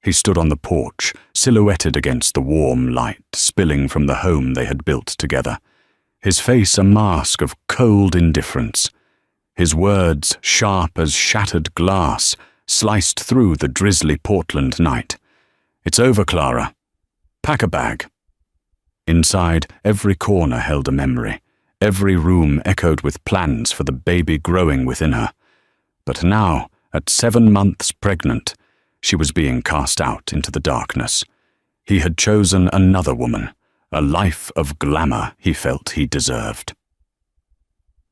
He stood on the porch, silhouetted against the warm light spilling from the home they had built together, his face a mask of cold indifference. His words, sharp as shattered glass, sliced through the drizzly Portland night. "It's over, Clara. Pack a bag." Inside, every corner held a memory. Every room echoed with plans for the baby growing within her. But now, at 7 months pregnant, she was being cast out into the darkness. He had chosen another woman, a life of glamour he felt he deserved.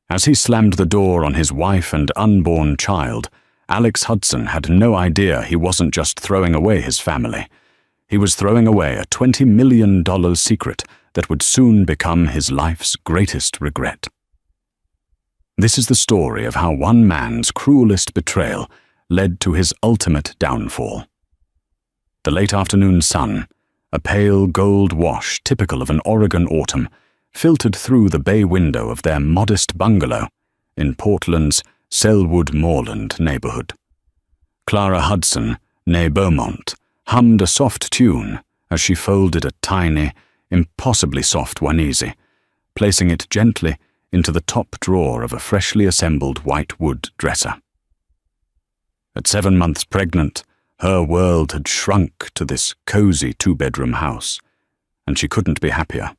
As he slammed the door on his wife and unborn child, Alex Hudson had no idea he wasn't just throwing away his family. He was throwing away a $20 million secret that would soon become his life's greatest regret. This is the story of how one man's cruelest betrayal led to his ultimate downfall. The late afternoon sun, a pale gold wash typical of an Oregon autumn, filtered through the bay window of their modest bungalow in Portland's Selwood Moorland neighborhood. Clara Hudson, née Beaumont, hummed a soft tune as she folded a tiny, impossibly soft onesie, placing it gently into the top drawer of a freshly assembled white wood dresser. At 7 months pregnant, her world had shrunk to this cozy 2-bedroom house, and she couldn't be happier.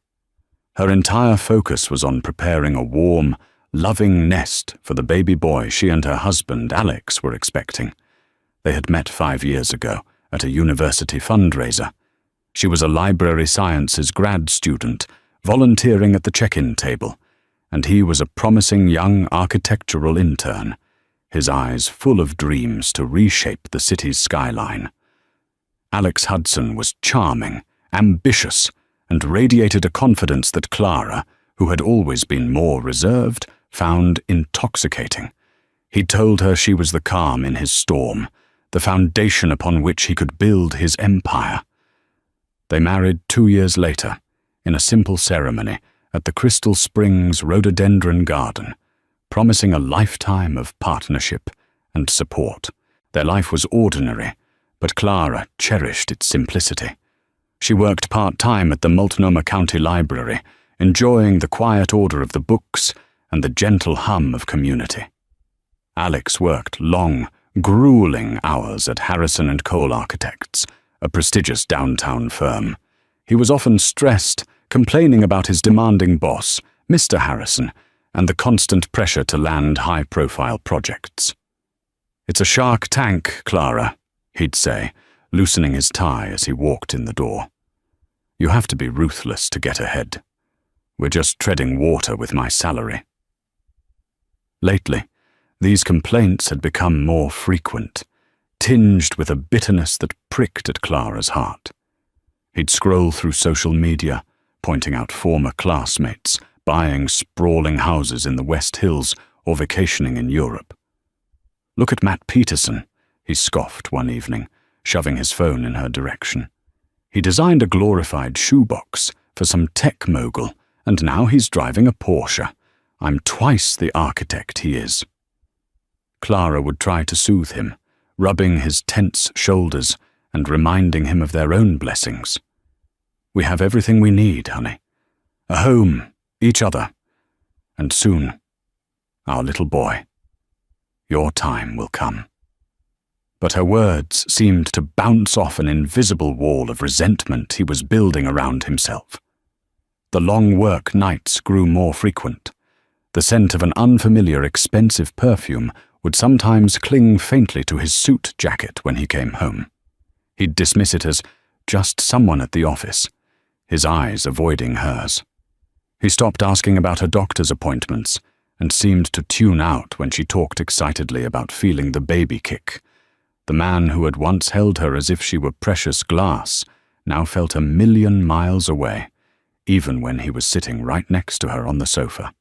Her entire focus was on preparing a warm, loving nest for the baby boy she and her husband, Alex, were expecting. They had met 5 years ago at a university fundraiser. She was a library sciences grad student, volunteering at the check-in table, and he was a promising young architectural intern, his eyes full of dreams to reshape the city's skyline. Alex Hudson was charming, ambitious, and radiated a confidence that Clara, who had always been more reserved, found intoxicating. He told her she was the calm in his storm, the foundation upon which he could build his empire. They married 2 years later, in a simple ceremony at the Crystal Springs Rhododendron Garden, promising a lifetime of partnership and support. Their life was ordinary, but Clara cherished its simplicity. She worked part-time at the Multnomah County Library, enjoying the quiet order of the books and the gentle hum of community. Alex worked long, grueling hours at Harrison & Cole Architects, a prestigious downtown firm. He was often stressed, complaining about his demanding boss, Mr. Harrison, and the constant pressure to land high-profile projects. "It's a shark tank, Clara," he'd say, loosening his tie as he walked in the door. "You have to be ruthless to get ahead. We're just treading water with my salary." Lately, these complaints had become more frequent, tinged with a bitterness that pricked at Clara's heart. He'd scroll through social media, pointing out former classmates, buying sprawling houses in the West Hills or vacationing in Europe. "Look at Matt Peterson," he scoffed one evening, shoving his phone in her direction. "He designed a glorified shoebox for some tech mogul, and now he's driving a Porsche. I'm twice the architect he is." Clara would try to soothe him, rubbing his tense shoulders and reminding him of their own blessings. "We have everything we need, honey. A home, each other, and soon, our little boy. Your time will come." But her words seemed to bounce off an invisible wall of resentment he was building around himself. The long work nights grew more frequent. The scent of an unfamiliar, expensive perfume would sometimes cling faintly to his suit jacket when he came home. He'd dismiss it as just someone at the office, his eyes avoiding hers. He stopped asking about her doctor's appointments and seemed to tune out when she talked excitedly about feeling the baby kick. The man who had once held her as if she were precious glass now felt 1,000,000 miles away, even when he was sitting right next to her on the sofa.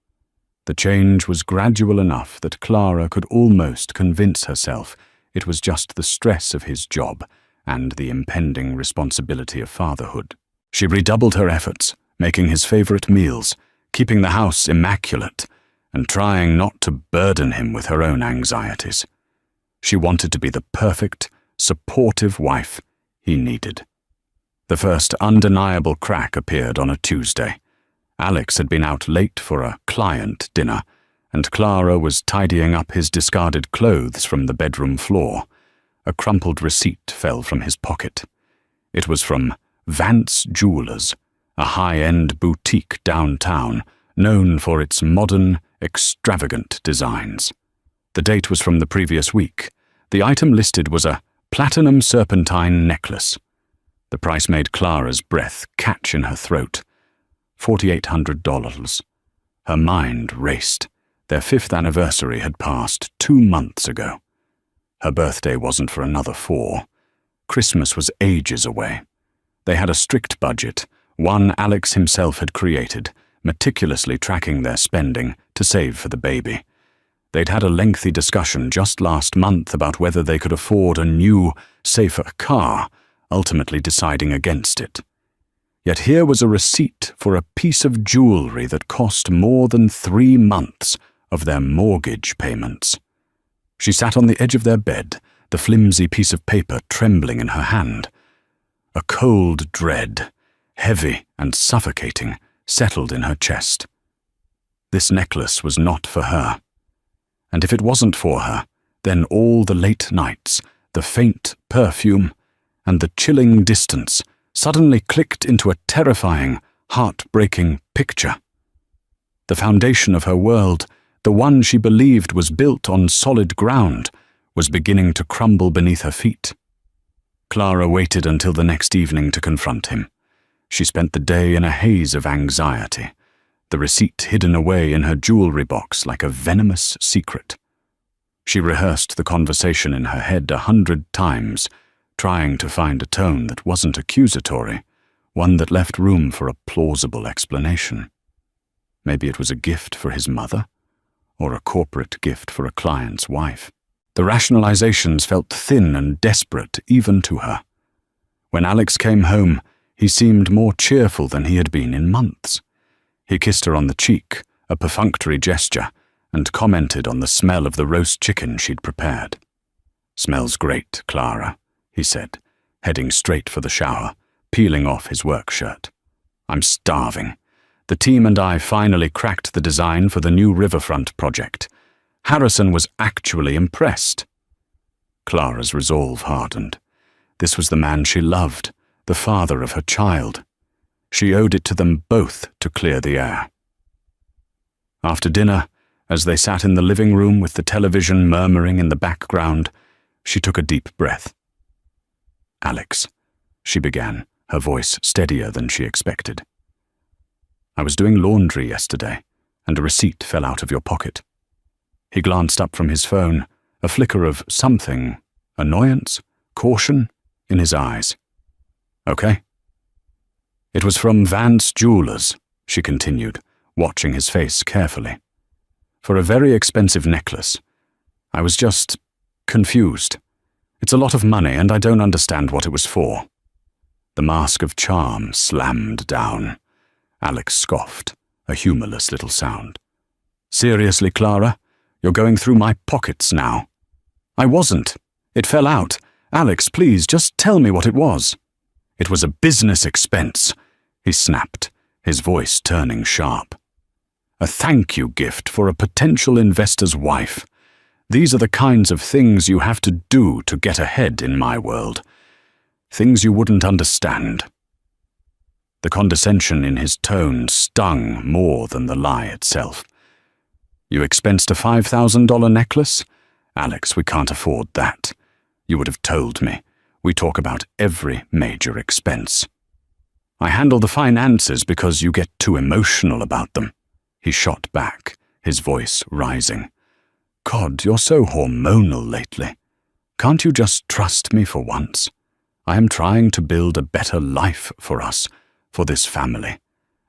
The change was gradual enough that Clara could almost convince herself it was just the stress of his job and the impending responsibility of fatherhood. She redoubled her efforts, making his favorite meals, keeping the house immaculate, and trying not to burden him with her own anxieties. She wanted to be the perfect, supportive wife he needed. The first undeniable crack appeared on a Tuesday. Alex had been out late for a client dinner, and Clara was tidying up his discarded clothes from the bedroom floor. A crumpled receipt fell from his pocket. It was from Vance Jewelers, a high-end boutique downtown, known for its modern, extravagant designs. The date was from the previous week. The item listed was a platinum serpentine necklace. The price made Clara's breath catch in her throat. $4,800. Her mind raced. Their 5th anniversary had passed 2 months ago. Her birthday wasn't for another 4. Christmas was ages away. They had a strict budget, one Alex himself had created, meticulously tracking their spending to save for the baby. They'd had a lengthy discussion just last month about whether they could afford a new, safer car, ultimately deciding against it. Yet here was a receipt for a piece of jewelry that cost more than 3 months of their mortgage payments. She sat on the edge of their bed, the flimsy piece of paper trembling in her hand. A cold dread, heavy and suffocating, settled in her chest. This necklace was not for her. And if it wasn't for her, then all the late nights, the faint perfume, and the chilling distance suddenly clicked into a terrifying, heart-breaking picture. The foundation of her world, the one she believed was built on solid ground, was beginning to crumble beneath her feet. Clara waited until the next evening to confront him. She spent the day in a haze of anxiety, the receipt hidden away in her jewelry box like a venomous secret. She rehearsed the conversation in her head 100 times, trying to find a tone that wasn't accusatory, one that left room for a plausible explanation. Maybe it was a gift for his mother, or a corporate gift for a client's wife. The rationalizations felt thin and desperate even to her. When Alex came home, he seemed more cheerful than he had been in months. He kissed her on the cheek, a perfunctory gesture, and commented on the smell of the roast chicken she'd prepared. "Smells great, Clara," he said, heading straight for the shower, peeling off his work shirt. "I'm starving. The team and I finally cracked the design for the new riverfront project. Harrison was actually impressed." Clara's resolve hardened. This was the man she loved, the father of her child. She owed it to them both to clear the air. After dinner, as they sat in the living room with the television murmuring in the background, she took a deep breath. "Alex," she began, her voice steadier than she expected. "I was doing laundry yesterday, and a receipt fell out of your pocket." He glanced up from his phone, a flicker of something, annoyance, caution, in his eyes. "Okay." "It was from Vance Jewelers," she continued, watching his face carefully. "For a very expensive necklace. I was just confused. It's a lot of money, and I don't understand what it was for." The mask of charm slammed down. Alex scoffed, a humorless little sound. "Seriously, Clara? You're going through my pockets now." "I wasn't. It fell out. Alex, please, just tell me what it was." "It was a business expense," he snapped, his voice turning sharp. "A thank you gift for a potential investor's wife. These are the kinds of things you have to do to get ahead in my world. Things you wouldn't understand." The condescension in his tone stung more than the lie itself. "You expensed a $5,000 necklace? Alex, we can't afford that. You would have told me. We talk about every major expense." "I handle the finances because you get too emotional about them," he shot back, his voice rising. "God, you're so hormonal lately. Can't you just trust me for once? I am trying to build a better life for us, for this family,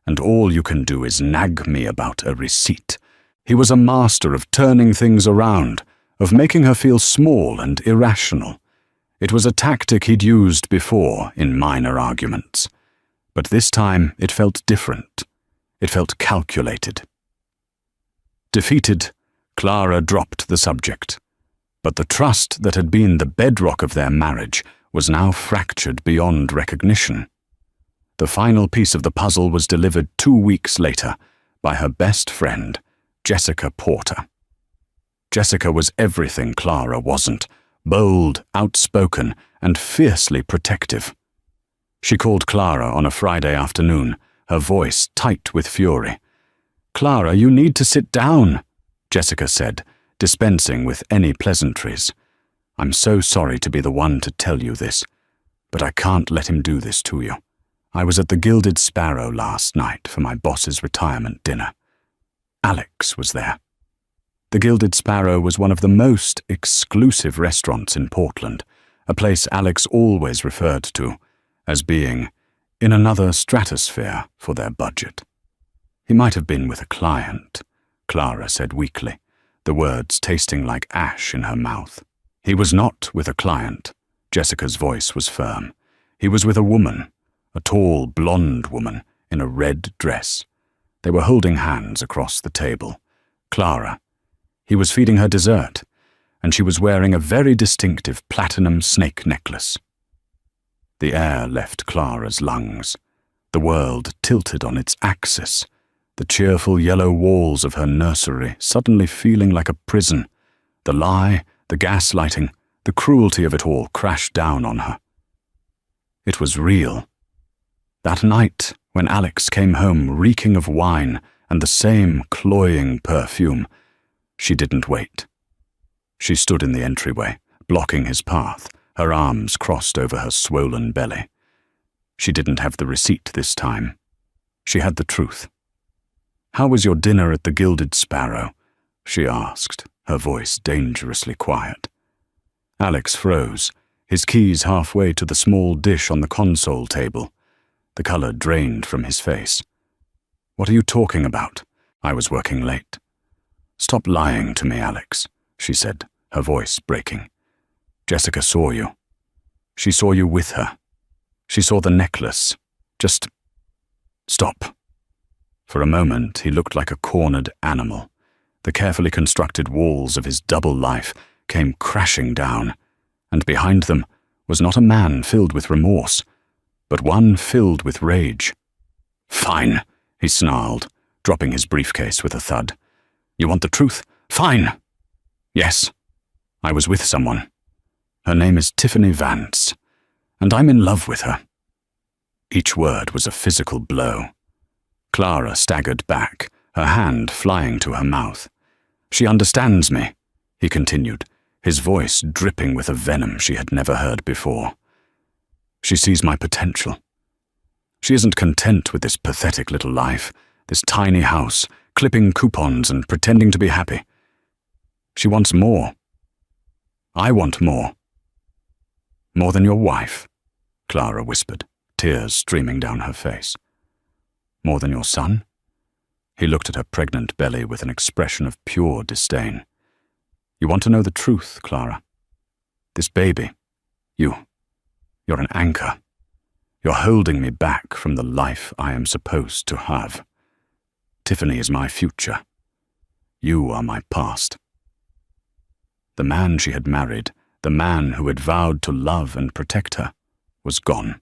and all you can do is nag me about a receipt." He was a master of turning things around, of making her feel small and irrational. It was a tactic he'd used before in minor arguments. But this time it felt different. It felt calculated. Defeated, Clara dropped the subject. But the trust that had been the bedrock of their marriage was now fractured beyond recognition. The final piece of the puzzle was delivered 2 weeks later by her best friend, Jessica Porter. Jessica was everything Clara wasn't: bold, outspoken, and fiercely protective. She called Clara on a Friday afternoon, her voice tight with fury. "Clara, you need to sit down," Jessica said, dispensing with any pleasantries. "I'm so sorry to be the one to tell you this, but I can't let him do this to you. I was at the Gilded Sparrow last night for my boss's retirement dinner. Alex was there." The Gilded Sparrow was one of the most exclusive restaurants in Portland, a place Alex always referred to as being in another stratosphere for their budget. "He might have been with a client," Clara said weakly, the words tasting like ash in her mouth. "He was not with a client," Jessica's voice was firm. "He was with a woman, a tall, blonde woman in a red dress. They were holding hands across the table. Clara. He was feeding her dessert, and she was wearing a very distinctive platinum snake necklace." The air left Clara's lungs. The world tilted on its axis, the cheerful yellow walls of her nursery suddenly feeling like a prison. The lie, the gaslighting, the cruelty of it all crashed down on her. It was real. That night, when Alex came home reeking of wine and the same cloying perfume, she didn't wait. She stood in the entryway, blocking his path, her arms crossed over her swollen belly. She didn't have the receipt this time. She had the truth. "How was your dinner at the Gilded Sparrow?" she asked, her voice dangerously quiet. Alex froze, his keys halfway to the small dish on the console table. The color drained from his face. "What are you talking about? I was working late." "Stop lying to me, Alex," she said, her voice breaking. "Jessica saw you. She saw you with her. She saw the necklace. Just stop." For a moment, he looked like a cornered animal. The carefully constructed walls of his double life came crashing down, and behind them was not a man filled with remorse, but one filled with rage. "Fine," he snarled, dropping his briefcase with a thud. "You want the truth? Fine. Yes, I was with someone. Her name is Tiffany Vance, and I'm in love with her." Each word was a physical blow. Clara staggered back, her hand flying to her mouth. "She understands me," he continued, his voice dripping with a venom she had never heard before. "She sees my potential. She isn't content with this pathetic little life, this tiny house, clipping coupons and pretending to be happy. She wants more. I want more." "More than your wife?" Clara whispered, tears streaming down her face. "More than your son?" He looked at her pregnant belly with an expression of pure disdain. "You want to know the truth, Clara? This baby, you're an anchor. You're holding me back from the life I am supposed to have. Tiffany is my future. You are my past." The man she had married, the man who had vowed to love and protect her, was gone.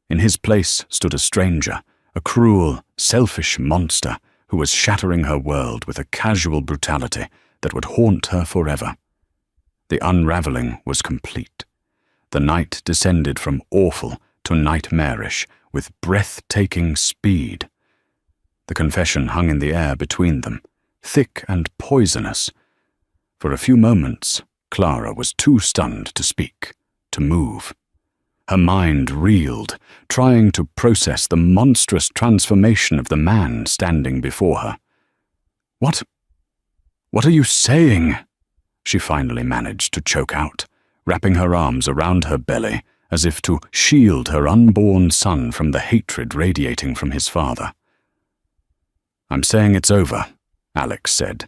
In his place stood a stranger, a cruel, selfish monster who was shattering her world with a casual brutality that would haunt her forever. The unraveling was complete. The night descended from awful to nightmarish with breathtaking speed. The confession hung in the air between them, thick and poisonous. For a few moments, Clara was too stunned to speak, to move. Her mind reeled, trying to process the monstrous transformation of the man standing before her. What are you saying?" she finally managed to choke out, wrapping her arms around her belly as if to shield her unborn son from the hatred radiating from his father. "I'm saying it's over," Alex said,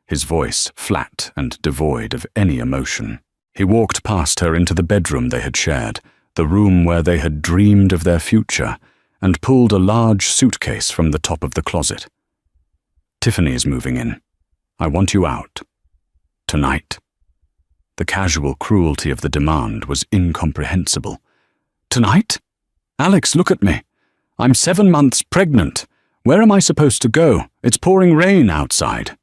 his voice flat and devoid of any emotion. He walked past her into the bedroom they had shared, the room where they had dreamed of their future, and pulled a large suitcase from the top of the closet. "Tiffany is moving in. I want you out. Tonight." The casual cruelty of the demand was incomprehensible. "Tonight? Alex, look at me. I'm 7 months pregnant. Where am I supposed to go? It's pouring rain outside."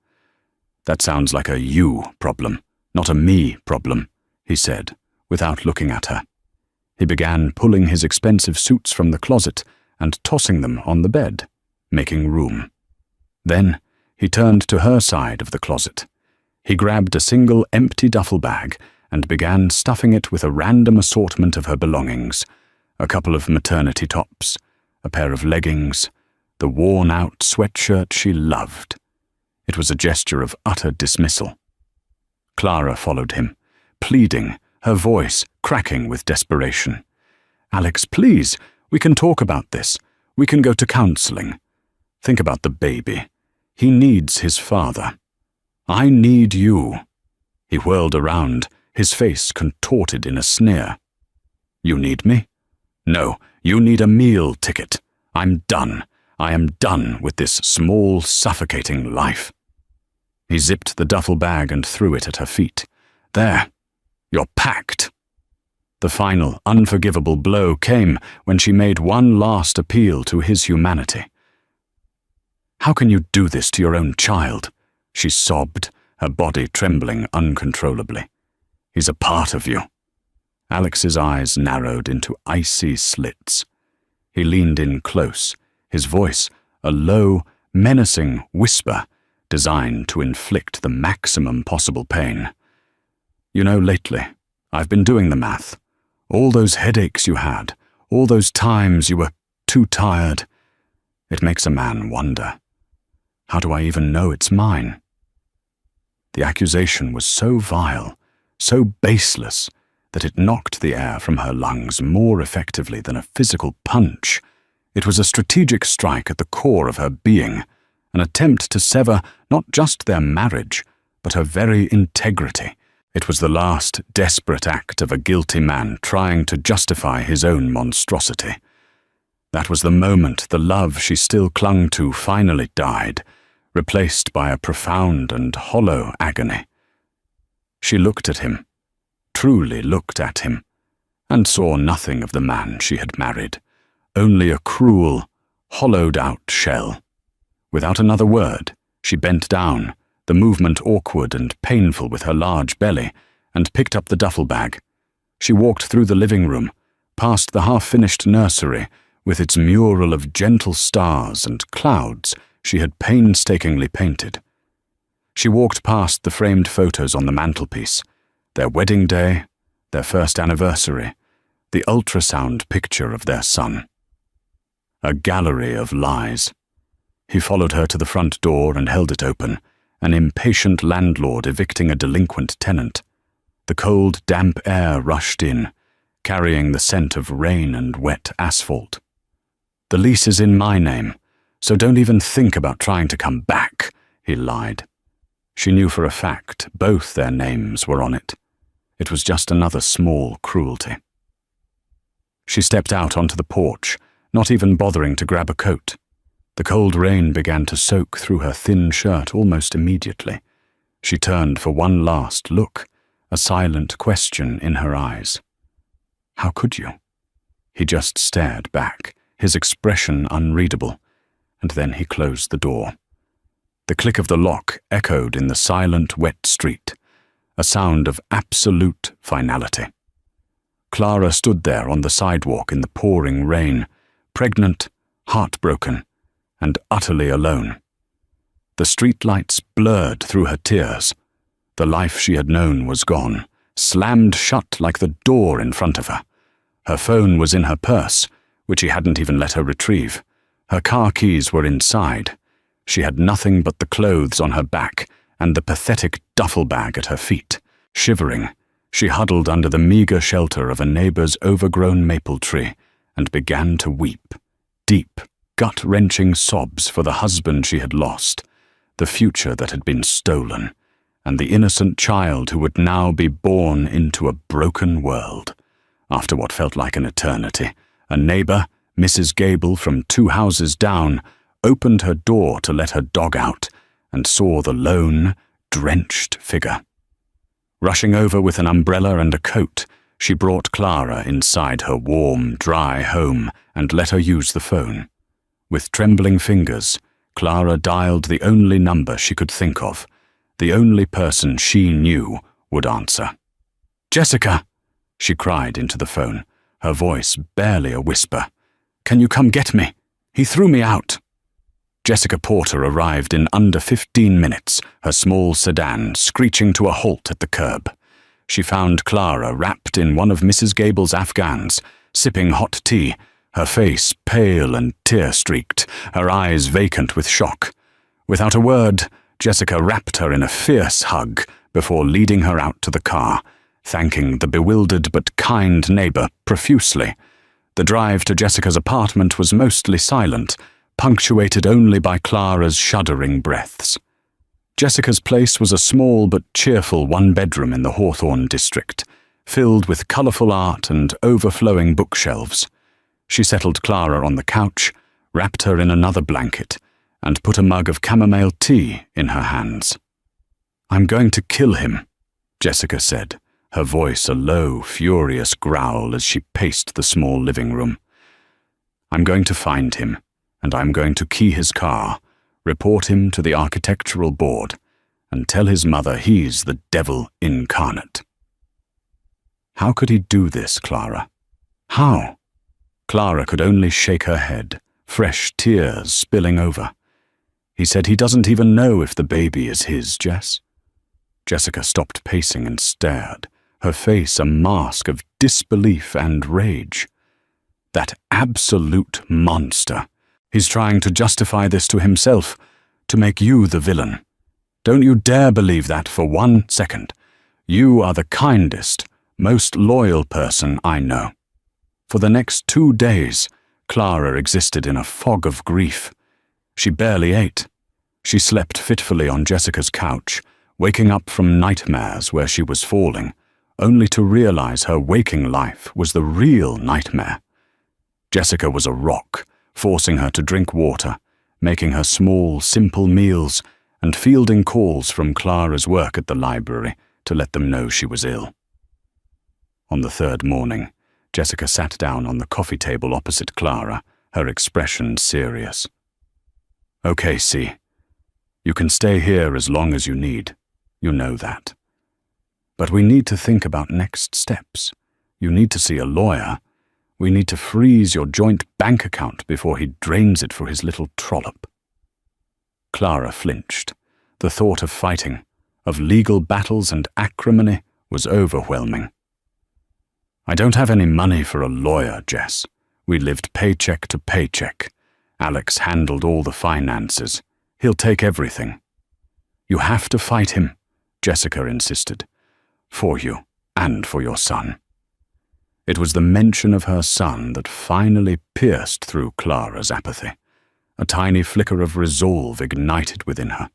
"That sounds like a you problem, not a me problem," he said, without looking at her. He began pulling his expensive suits from the closet and tossing them on the bed, making room. Then he turned to her side of the closet. He grabbed a single empty duffel bag and began stuffing it with a random assortment of her belongings, a couple of maternity tops, a pair of leggings, the worn-out sweatshirt she loved. It was a gesture of utter dismissal. Clara followed him, pleading, her voice cracking with desperation. "Alex, please, we can talk about this. We can go to counseling. Think about the baby. He needs his father. I need you." He whirled around, his face contorted in a sneer. "You need me? No, you need a meal ticket. I'm done. I am done with this small, suffocating life." He zipped the duffel bag and threw it at her feet. "There. You're packed." The final, unforgivable blow came when she made one last appeal to his humanity. "How can you do this to your own child?" she sobbed, her body trembling uncontrollably. "He's a part of you." Alex's eyes narrowed into icy slits. He leaned in close, his voice a low, menacing whisper designed to inflict the maximum possible pain. "You know, lately, I've been doing the math. All those headaches you had, all those times you were too tired. It makes a man wonder. How do I even know it's mine?" The accusation was so vile, so baseless, that it knocked the air from her lungs more effectively than a physical punch. It was a strategic strike at the core of her being, an attempt to sever not just their marriage, but her very integrity. It was the last desperate act of a guilty man trying to justify his own monstrosity. That was the moment the love she still clung to finally died, replaced by a profound and hollow agony. She looked at him, truly looked at him, and saw nothing of the man she had married, only a cruel, hollowed-out shell. Without another word, she bent down, the movement awkward and painful with her large belly, and picked up the duffel bag. She walked through the living room, past the half-finished nursery, with its mural of gentle stars and clouds she had painstakingly painted. She walked past the framed photos on the mantelpiece, their wedding day, their first anniversary, the ultrasound picture of their son. A gallery of lies. He followed her to the front door and held it open, an impatient landlord evicting a delinquent tenant. The cold, damp air rushed in, carrying the scent of rain and wet asphalt. "The lease is in my name, so don't even think about trying to come back," he lied. She knew for a fact both their names were on it. It was just another small cruelty. She stepped out onto the porch, not even bothering to grab a coat. The cold rain began to soak through her thin shirt almost immediately. She turned for one last look, a silent question in her eyes. "How could you?" He just stared back, his expression unreadable, and then he closed the door. The click of the lock echoed in the silent, wet street, a sound of absolute finality. Clara stood there on the sidewalk in the pouring rain, pregnant, heartbroken, and utterly alone. The streetlights blurred through her tears. The life she had known was gone, slammed shut like the door in front of her. Her phone was in her purse, which he hadn't even let her retrieve. Her car keys were inside. She had nothing but the clothes on her back and the pathetic duffel bag at her feet. Shivering, she huddled under the meager shelter of a neighbor's overgrown maple tree and began to weep, deep, gut-wrenching sobs for the husband she had lost, the future that had been stolen, and the innocent child who would now be born into a broken world. After what felt like an eternity, a neighbor, Mrs. Gable from 2 houses down, opened her door to let her dog out and saw the lone, drenched figure. Rushing over with an umbrella and a coat, she brought Clara inside her warm, dry home and let her use the phone. With trembling fingers, Clara dialed the only number she could think of, the only person she knew would answer. "Jessica!" she cried into the phone, her voice barely a whisper. "Can you come get me? He threw me out." Jessica Porter arrived in under 15 minutes, her small sedan screeching to a halt at the curb. She found Clara wrapped in one of Mrs. Gable's Afghans, sipping hot tea, her face pale and tear-streaked, her eyes vacant with shock. Without a word, Jessica wrapped her in a fierce hug before leading her out to the car, thanking the bewildered but kind neighbor profusely. The drive to Jessica's apartment was mostly silent, punctuated only by Clara's shuddering breaths. Jessica's place was a small but cheerful one-bedroom in the Hawthorne district, filled with colourful art and overflowing bookshelves. She settled Clara on the couch, wrapped her in another blanket, and put a mug of chamomile tea in her hands. "I'm going to kill him," Jessica said, her voice a low, furious growl as she paced the small living room. "I'm going to find him, and I'm going to key his car, report him to the architectural board, and tell his mother he's the devil incarnate." How could he do this, Clara? How? Clara could only shake her head, fresh tears spilling over. "He said he doesn't even know if the baby is his, Jess." Jessica stopped pacing and stared, her face a mask of disbelief and rage. "That absolute monster. He's trying to justify this to himself, to make you the villain. Don't you dare believe that for 1 second. You are the kindest, most loyal person I know." For the next 2 days, Clara existed in a fog of grief. She barely ate. She slept fitfully on Jessica's couch, waking up from nightmares where she was falling, only to realize her waking life was the real nightmare. Jessica was a rock, forcing her to drink water, making her small, simple meals, and fielding calls from Clara's work at the library to let them know she was ill. On the 3rd morning, Jessica sat down on the coffee table opposite Clara, her expression serious. "Okay, C. You can stay here as long as you need. You know that. But we need to think about next steps. You need to see a lawyer. We need to freeze your joint bank account before he drains it for his little trollop." Clara flinched. The thought of fighting, of legal battles and acrimony, was overwhelming. "I don't have any money for a lawyer, Jess. We lived paycheck to paycheck. Alex handled all the finances. He'll take everything." "You have to fight him," Jessica insisted. "For you, and for your son." It was the mention of her son that finally pierced through Clara's apathy. A tiny flicker of resolve ignited within her.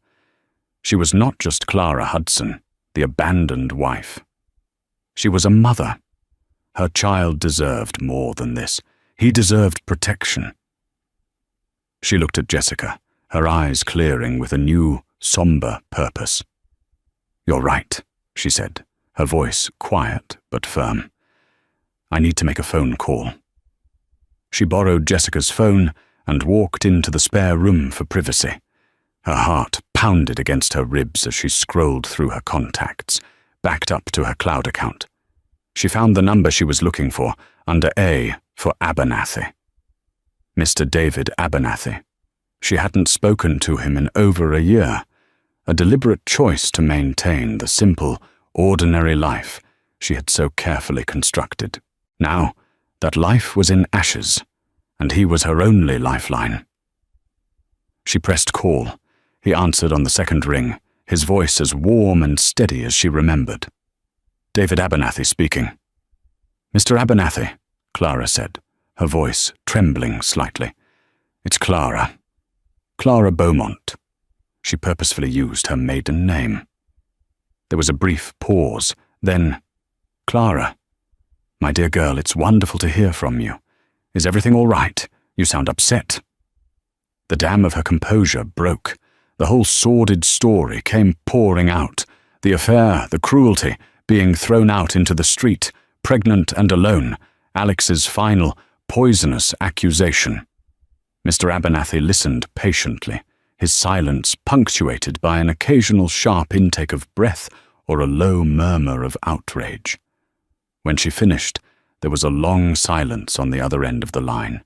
She was not just Clara Hudson, the abandoned wife. She was a mother. Her child deserved more than this. He deserved protection. She looked at Jessica, her eyes clearing with a new, somber purpose. "You're right," she said, her voice quiet but firm. "I need to make a phone call." She borrowed Jessica's phone and walked into the spare room for privacy. Her heart pounded against her ribs as she scrolled through her contacts, backed up to her cloud account. She found the number she was looking for under A for Abernathy. Mr. David Abernathy. She hadn't spoken to him in over a year, a deliberate choice to maintain the simple, ordinary life she had so carefully constructed. Now, that life was in ashes, and he was her only lifeline. She pressed call. He answered on the 2nd ring, his voice as warm and steady as she remembered. "David Abernathy speaking." "Mr. Abernathy," Clara said, her voice trembling slightly. "It's Clara. Clara Beaumont." She purposefully used her maiden name. There was a brief pause, then, "Clara, my dear girl, it's wonderful to hear from you. Is everything all right? You sound upset." The dam of her composure broke. The whole sordid story came pouring out. The affair, the cruelty, being thrown out into the street, pregnant and alone, Alex's final, poisonous accusation. Mr. Abernathy listened patiently, his silence punctuated by an occasional sharp intake of breath or a low murmur of outrage. When she finished, there was a long silence on the other end of the line.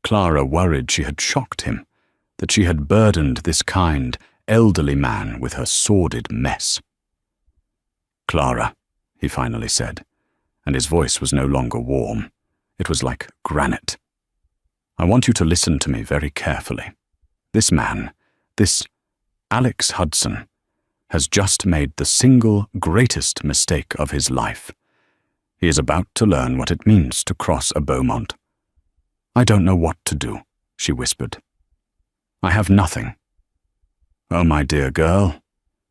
Clara worried she had shocked him, that she had burdened this kind, elderly man with her sordid mess. "Clara," he finally said, and his voice was no longer warm. It was like granite. "I want you to listen to me very carefully. This man, this Alex Hudson, has just made the single greatest mistake of his life. He is about to learn what it means to cross a Beaumont." "I don't know what to do," she whispered. "I have nothing." "Oh, my dear girl,"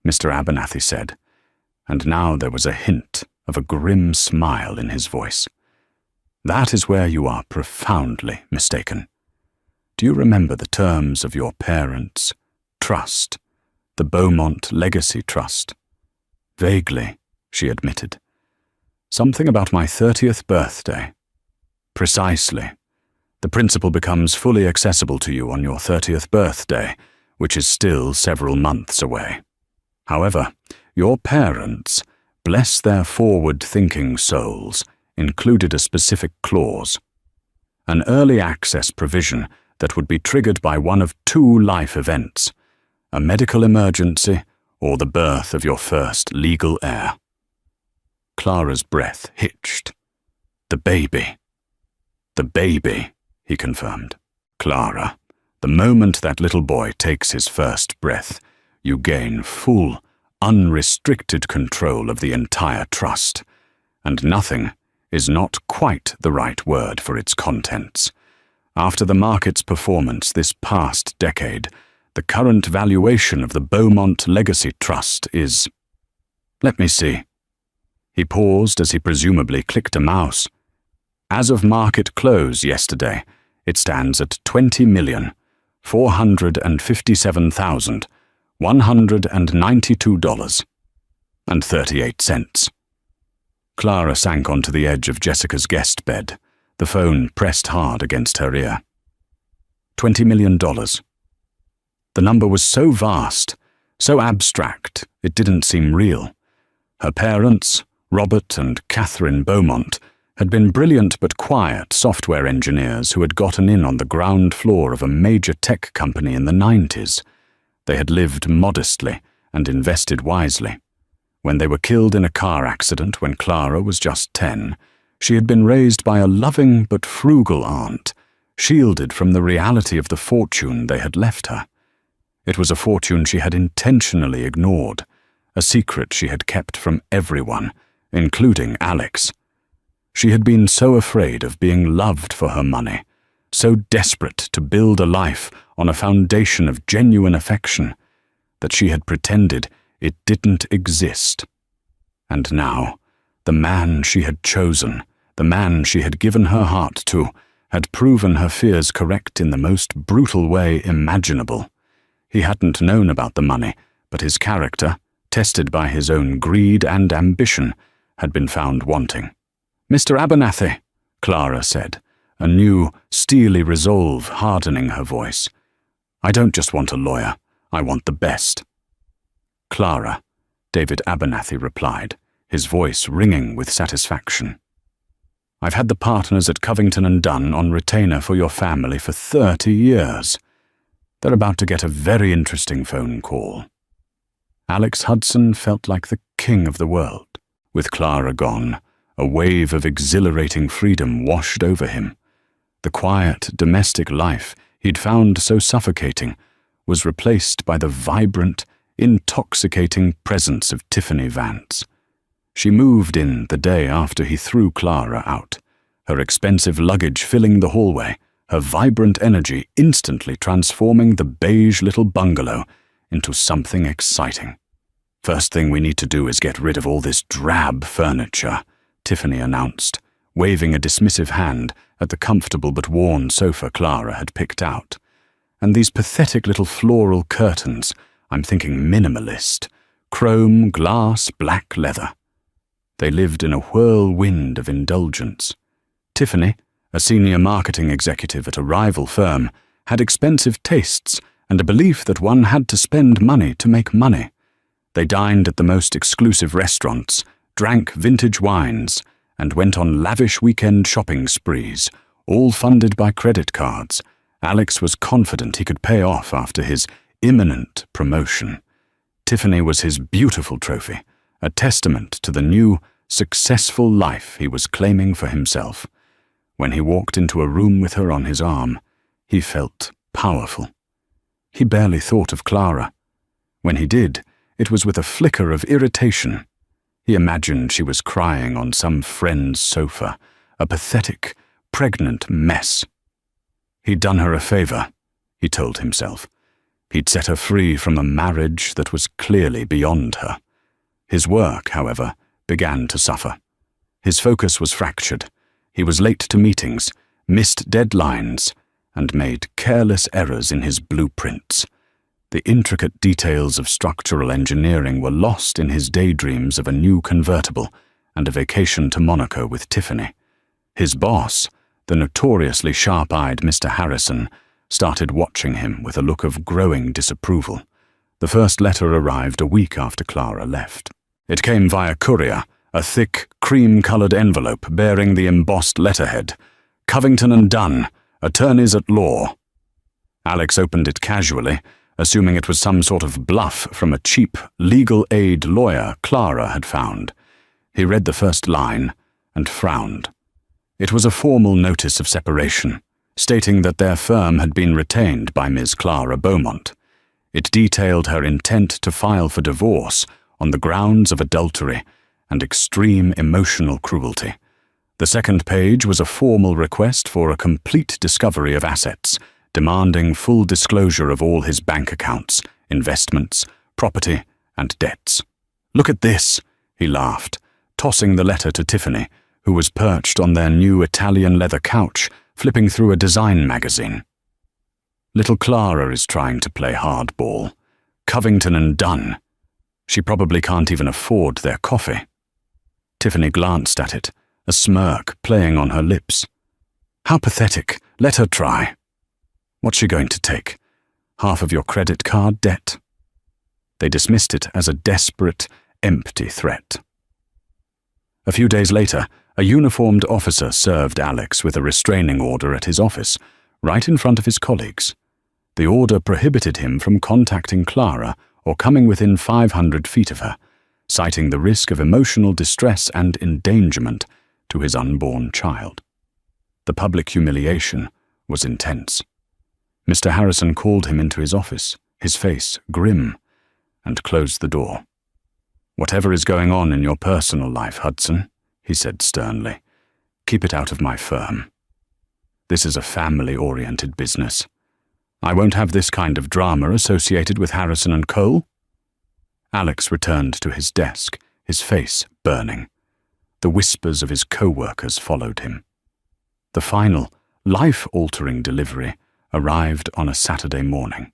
Mr. Abernathy said, and now there was a hint of a grim smile in his voice. "That is where you are profoundly mistaken. Do you remember the terms of your parents' trust, the Beaumont Legacy Trust?" "Vaguely," she admitted. "Something about my 30th birthday." "Precisely. The principal becomes fully accessible to you on your 30th birthday, which is still several months away. However, your parents, bless their forward-thinking souls, included a specific clause, an early access provision that would be triggered by one of two life events, a medical emergency or the birth of your first legal heir. Clara's breath hitched. "The baby." "The baby," he confirmed. "Clara, the moment that little boy takes his first breath, you gain full, unrestricted control of the entire trust, and nothing is not quite the right word for its contents. After the market's performance this past decade, the current valuation of the Beaumont Legacy Trust is... Let me see." He paused as he presumably clicked a mouse. "As of market close yesterday, it stands at $20,457,192.38. Clara sank onto the edge of Jessica's guest bed, the phone pressed hard against her ear. $20 million. The number was so vast, so abstract, it didn't seem real. Her parents, Robert and Catherine Beaumont, had been brilliant but quiet software engineers who had gotten in on the ground floor of a major tech company in the 90s. They had lived modestly and invested wisely. When they were killed in a car accident when Clara was just 10, she had been raised by a loving but frugal aunt, shielded from the reality of the fortune they had left her. It was a fortune she had intentionally ignored, a secret she had kept from everyone, including Alex. She had been so afraid of being loved for her money, so desperate to build a life on a foundation of genuine affection, that she had pretended it didn't exist. And now, the man she had chosen, the man she had given her heart to, had proven her fears correct in the most brutal way imaginable. He hadn't known about the money, but his character, tested by his own greed and ambition, had been found wanting. "Mr. Abernathy," Clara said, a new, steely resolve hardening her voice. "I don't just want a lawyer, I want the best." "Clara," David Abernathy replied, his voice ringing with satisfaction. "I've had the partners at Covington and Dunn on retainer for your family for 30 years. They're about to get a very interesting phone call." Alex Hudson felt like the king of the world. With Clara gone, a wave of exhilarating freedom washed over him. The quiet, domestic life he'd found so suffocating was replaced by the vibrant, intoxicating presence of Tiffany Vance. She moved in the day after he threw Clara out, her expensive luggage filling the hallway, her vibrant energy instantly transforming the beige little bungalow into something exciting. "First thing we need to do is get rid of all this drab furniture," Tiffany announced, waving a dismissive hand at the comfortable but worn sofa Clara had picked out. "And these pathetic little floral curtains, I'm thinking minimalist, chrome, glass, black leather. They lived in a whirlwind of indulgence. Tiffany, a senior marketing executive at a rival firm, had expensive tastes and a belief that one had to spend money to make money. They dined at the most exclusive restaurants, drank vintage wines, and went on lavish weekend shopping sprees, all funded by credit cards. Alex was confident he could pay off after his imminent promotion. Tiffany was his beautiful trophy, a testament to the new, successful life he was claiming for himself. When he walked into a room with her on his arm, he felt powerful. He barely thought of Clara. When he did, it was with a flicker of irritation. He imagined she was crying on some friend's sofa, a pathetic, pregnant mess. He'd done her a favor, he told himself. He'd set her free from a marriage that was clearly beyond her. His work, however, began to suffer. His focus was fractured. He was late to meetings, missed deadlines, and made careless errors in his blueprints. The intricate details of structural engineering were lost in his daydreams of a new convertible and a vacation to Monaco with Tiffany. His boss, the notoriously sharp-eyed Mr. Harrison, started watching him with a look of growing disapproval. The first letter arrived a week after Clara left. It came via courier, a thick, cream-colored envelope bearing the embossed letterhead, "Covington and Dunn, Attorneys at Law." Alex opened it casually, assuming it was some sort of bluff from a cheap legal aid lawyer Clara had found. He read the first line and frowned. It was a formal notice of separation, stating that their firm had been retained by Ms. Clara Beaumont. It detailed her intent to file for divorce on the grounds of adultery and extreme emotional cruelty. The second page was a formal request for a complete discovery of assets, demanding full disclosure of all his bank accounts, investments, property, and debts. "Look at this," he laughed, tossing the letter to Tiffany, who was perched on their new Italian leather couch, flipping through a design magazine. "Little Clara is trying to play hardball. Covington and Dunn. She probably can't even afford their coffee." Tiffany glanced at it, a smirk playing on her lips. "How pathetic. Let her try. What's she going to take? Half of your credit card debt?" They dismissed it as a desperate, empty threat. A few days later, a uniformed officer served Alex with a restraining order at his office, right in front of his colleagues. The order prohibited him from contacting Clara or coming within 500 feet of her, citing the risk of emotional distress and endangerment to his unborn child. The public humiliation was intense. Mr. Harrison called him into his office, his face grim, and closed the door. "Whatever is going on in your personal life, Hudson," he said sternly, "keep it out of my firm. This is a family-oriented business. I won't have this kind of drama associated with Harrison and Cole." Alex returned to his desk, his face burning. The whispers of his co-workers followed him. The final, life-altering delivery arrived on a Saturday morning.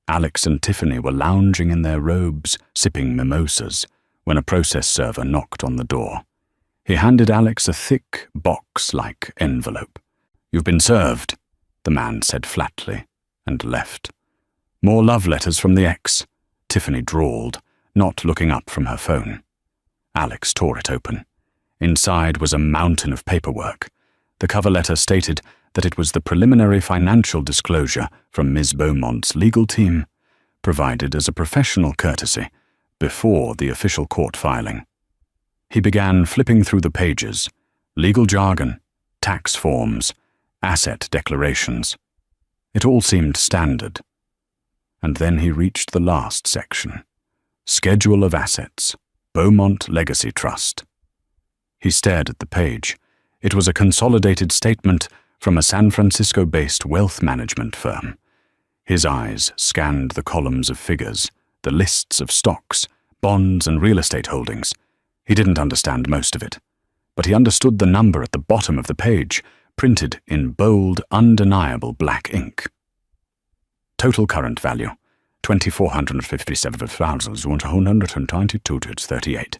Alex and Tiffany were lounging in their robes, sipping mimosas, when a process server knocked on the door. He handed Alex a thick, box-like envelope. "You've been served," the man said flatly, and left. "More love letters from the ex," Tiffany drawled, not looking up from her phone. Alex tore it open. Inside was a mountain of paperwork. The cover letter stated that it was the preliminary financial disclosure from Ms. Beaumont's legal team, provided as a professional courtesy before the official court filing. He began flipping through the pages, legal jargon, tax forms, asset declarations. It all seemed standard. And then he reached the last section. Schedule of Assets, Beaumont Legacy Trust. He stared at the page. It was a consolidated statement from a San Francisco-based wealth management firm. His eyes scanned the columns of figures, the lists of stocks, bonds, and real estate holdings. He didn't understand most of it, but he understood the number at the bottom of the page, printed in bold, undeniable black ink. Total current value, $2,457,122.38.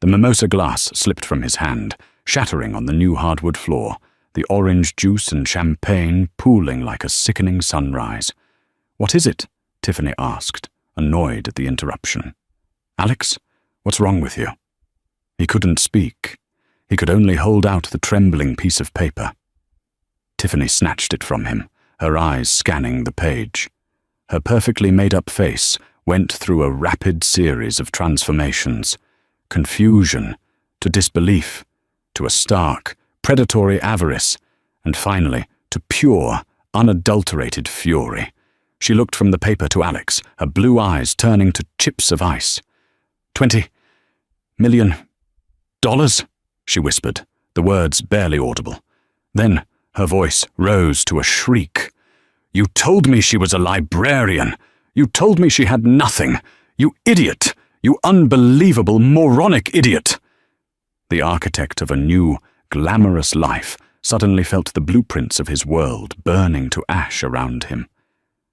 The mimosa glass slipped from his hand, shattering on the new hardwood floor, the orange juice and champagne pooling like a sickening sunrise. "What is it?" Tiffany asked, annoyed at the interruption. "Alex, what's wrong with you?" He couldn't speak. He could only hold out the trembling piece of paper. Tiffany snatched it from him, her eyes scanning the page. Her perfectly made-up face went through a rapid series of transformations. Confusion, to disbelief, to a stark, predatory avarice, and finally to pure, unadulterated fury. She looked from the paper to Alex, her blue eyes turning to chips of ice. $20 million, she whispered, the words barely audible. Then her voice rose to a shriek. "You told me she was a librarian. You told me she had nothing. You idiot! You unbelievable, moronic idiot!" The architect of a new, glamorous life suddenly felt the blueprints of his world burning to ash around him.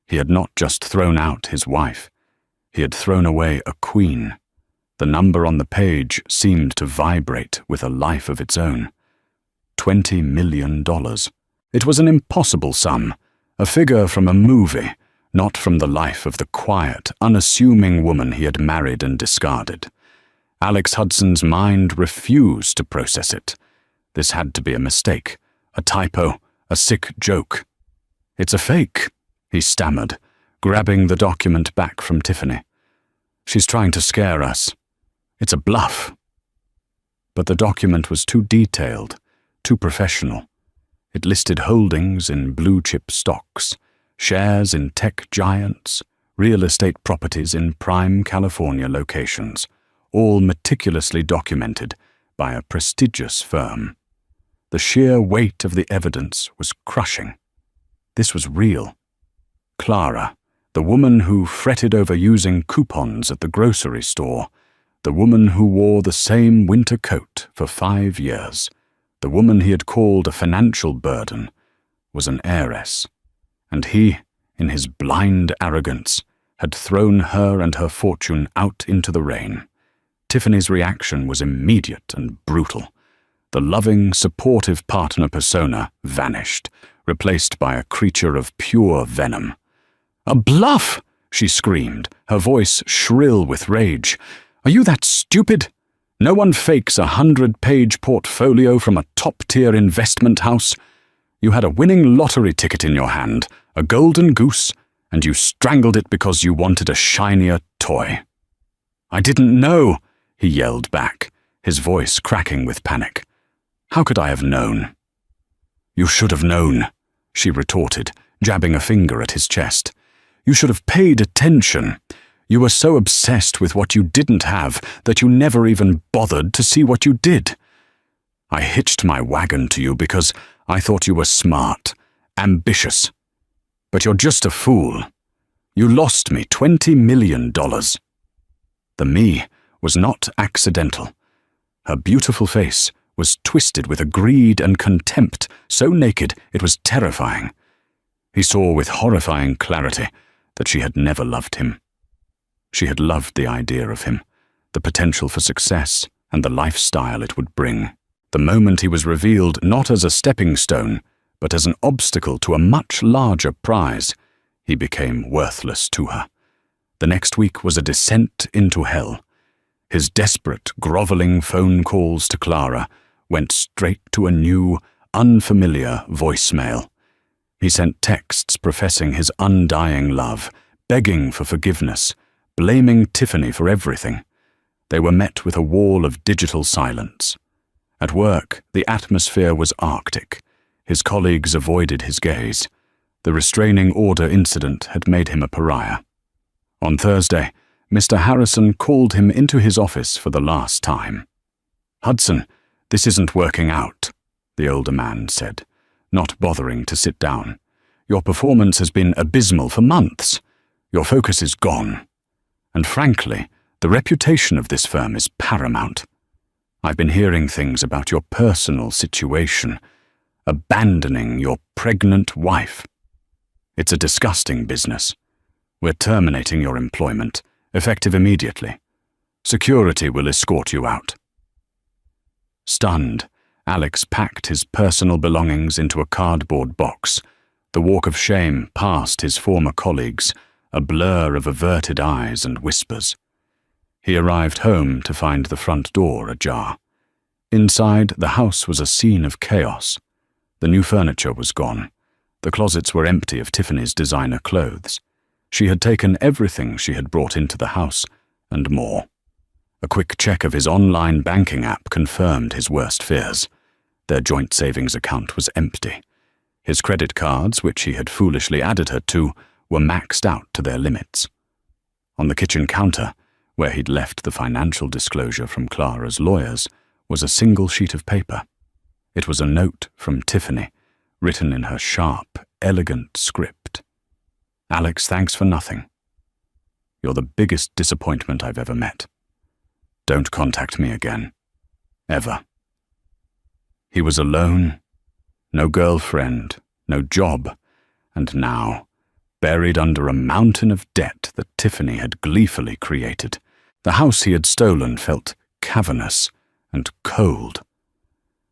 He had not just thrown out his wife. He had thrown away a queen. The number on the page seemed to vibrate with a life of its own. $20 million. It was an impossible sum, a figure from a movie, not from the life of the quiet, unassuming woman he had married and discarded. Alex Hudson's mind refused to process it. This had to be a mistake, a typo, a sick joke. "It's a fake," he stammered, grabbing the document back from Tiffany. "She's trying to scare us. It's a bluff." But the document was too detailed, too professional. It listed holdings in blue-chip stocks, shares in tech giants, real estate properties in prime California locations, all meticulously documented by a prestigious firm. The sheer weight of the evidence was crushing. This was real. Clara, the woman who fretted over using coupons at the grocery store, the woman who wore the same winter coat for 5 years, the woman he had called a financial burden, was an heiress. And he, in his blind arrogance, had thrown her and her fortune out into the rain. Tiffany's reaction was immediate and brutal. The loving, supportive partner persona vanished, replaced by a creature of pure venom. "A bluff!" she screamed, her voice shrill with rage. "Are you that stupid? No one fakes a 100-page portfolio from a top-tier investment house. You had a winning lottery ticket in your hand, a golden goose, and you strangled it because you wanted a shinier toy." "I didn't know," he yelled back, his voice cracking with panic. "How could I have known?" "You should have known," she retorted, jabbing a finger at his chest. "You should have paid attention. You were so obsessed with what you didn't have that you never even bothered to see what you did. I hitched my wagon to you because I thought you were smart, ambitious. But you're just a fool. You lost me $20 million. The me was not accidental. Her beautiful face was twisted with a greed and contempt so naked it was terrifying. He saw with horrifying clarity that she had never loved him. She had loved the idea of him, the potential for success, and the lifestyle it would bring. The moment he was revealed not as a stepping stone, but as an obstacle to a much larger prize, he became worthless to her. The next week was a descent into hell. His desperate, groveling phone calls to Clara went straight to a new, unfamiliar voicemail. He sent texts professing his undying love, begging for forgiveness, blaming Tiffany for everything. They were met with a wall of digital silence. At work, the atmosphere was arctic. His colleagues avoided his gaze. The restraining order incident had made him a pariah. On Thursday, Mr. Harrison called him into his office for the last time. "Hudson, this isn't working out," the older man said, not bothering to sit down. "Your performance has been abysmal for months. Your focus is gone. And frankly, the reputation of this firm is paramount. I've been hearing things about your personal situation, abandoning your pregnant wife. It's a disgusting business. We're terminating your employment, effective immediately. Security will escort you out." Stunned, Alex packed his personal belongings into a cardboard box. The walk of shame past his former colleagues, a blur of averted eyes and whispers. He arrived home to find the front door ajar. Inside, the house was a scene of chaos. The new furniture was gone. The closets were empty of Tiffany's designer clothes. She had taken everything she had brought into the house, and more. A quick check of his online banking app confirmed his worst fears. Their joint savings account was empty. His credit cards, which he had foolishly added her to, were maxed out to their limits. On the kitchen counter, where he'd left the financial disclosure from Clara's lawyers, was a single sheet of paper. It was a note from Tiffany, written in her sharp, elegant script. "Alex, thanks for nothing. You're the biggest disappointment I've ever met. Don't contact me again. Ever." He was alone, no girlfriend, no job, and now, buried under a mountain of debt that Tiffany had gleefully created, the house he had stolen felt cavernous and cold.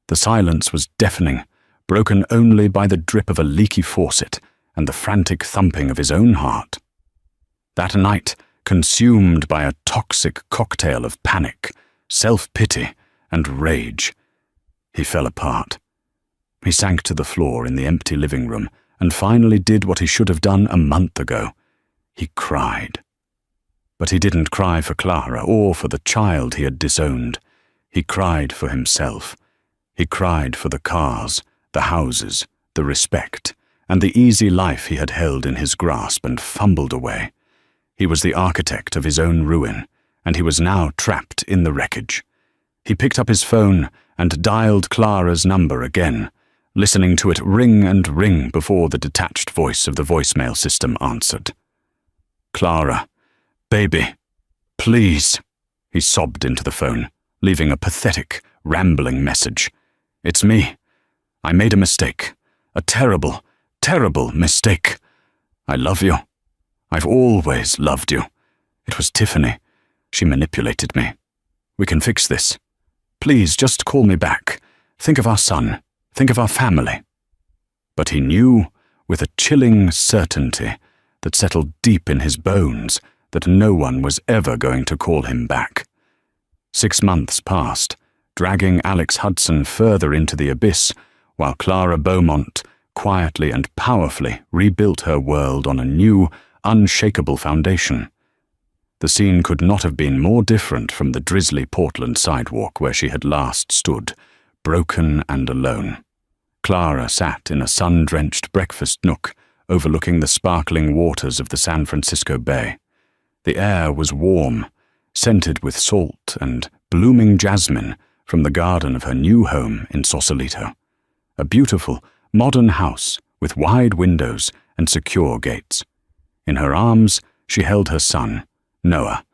The silence was deafening, broken only by the drip of a leaky faucet and the frantic thumping of his own heart. That night, consumed by a toxic cocktail of panic, self-pity, and rage, he fell apart. He sank to the floor in the empty living room and finally did what he should have done a month ago. He cried. But he didn't cry for Clara or for the child he had disowned. He cried for himself. He cried for the cars, the houses, the respect, and the easy life he had held in his grasp and fumbled away. He was the architect of his own ruin, and he was now trapped in the wreckage. He picked up his phone and dialed Clara's number again, listening to it ring and ring before the detached voice of the voicemail system answered. "Clara, baby, please," he sobbed into the phone, leaving a pathetic, rambling message. "It's me. I made a mistake. A terrible, terrible mistake. I love you. I've always loved you. It was Tiffany. She manipulated me. We can fix this. Please, just call me back. Think of our son. Think of our family." But he knew, with a chilling certainty that settled deep in his bones, that no one was ever going to call him back. 6 months passed, dragging Alex Hudson further into the abyss, while Clara Beaumont quietly and powerfully rebuilt her world on a new, unshakable foundation. The scene could not have been more different from the drizzly Portland sidewalk where she had last stood, broken and alone. Clara sat in a sun-drenched breakfast nook overlooking the sparkling waters of the San Francisco Bay. The air was warm, scented with salt and blooming jasmine from the garden of her new home in Sausalito. A beautiful, modern house with wide windows and secure gates. In her arms, she held her son, Noah,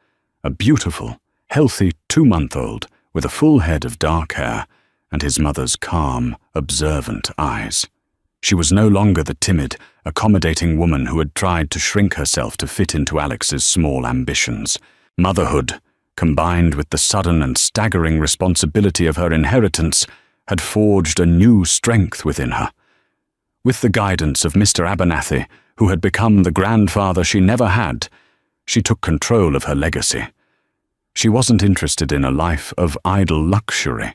a beautiful, healthy 2-month-old with a full head of dark hair and his mother's calm, observant eyes. She was no longer the timid, accommodating woman who had tried to shrink herself to fit into Alex's small ambitions. Motherhood, combined with the sudden and staggering responsibility of her inheritance, had forged a new strength within her. With the guidance of Mr. Abernathy, who had become the grandfather she never had, she took control of her legacy. She wasn't interested in a life of idle luxury.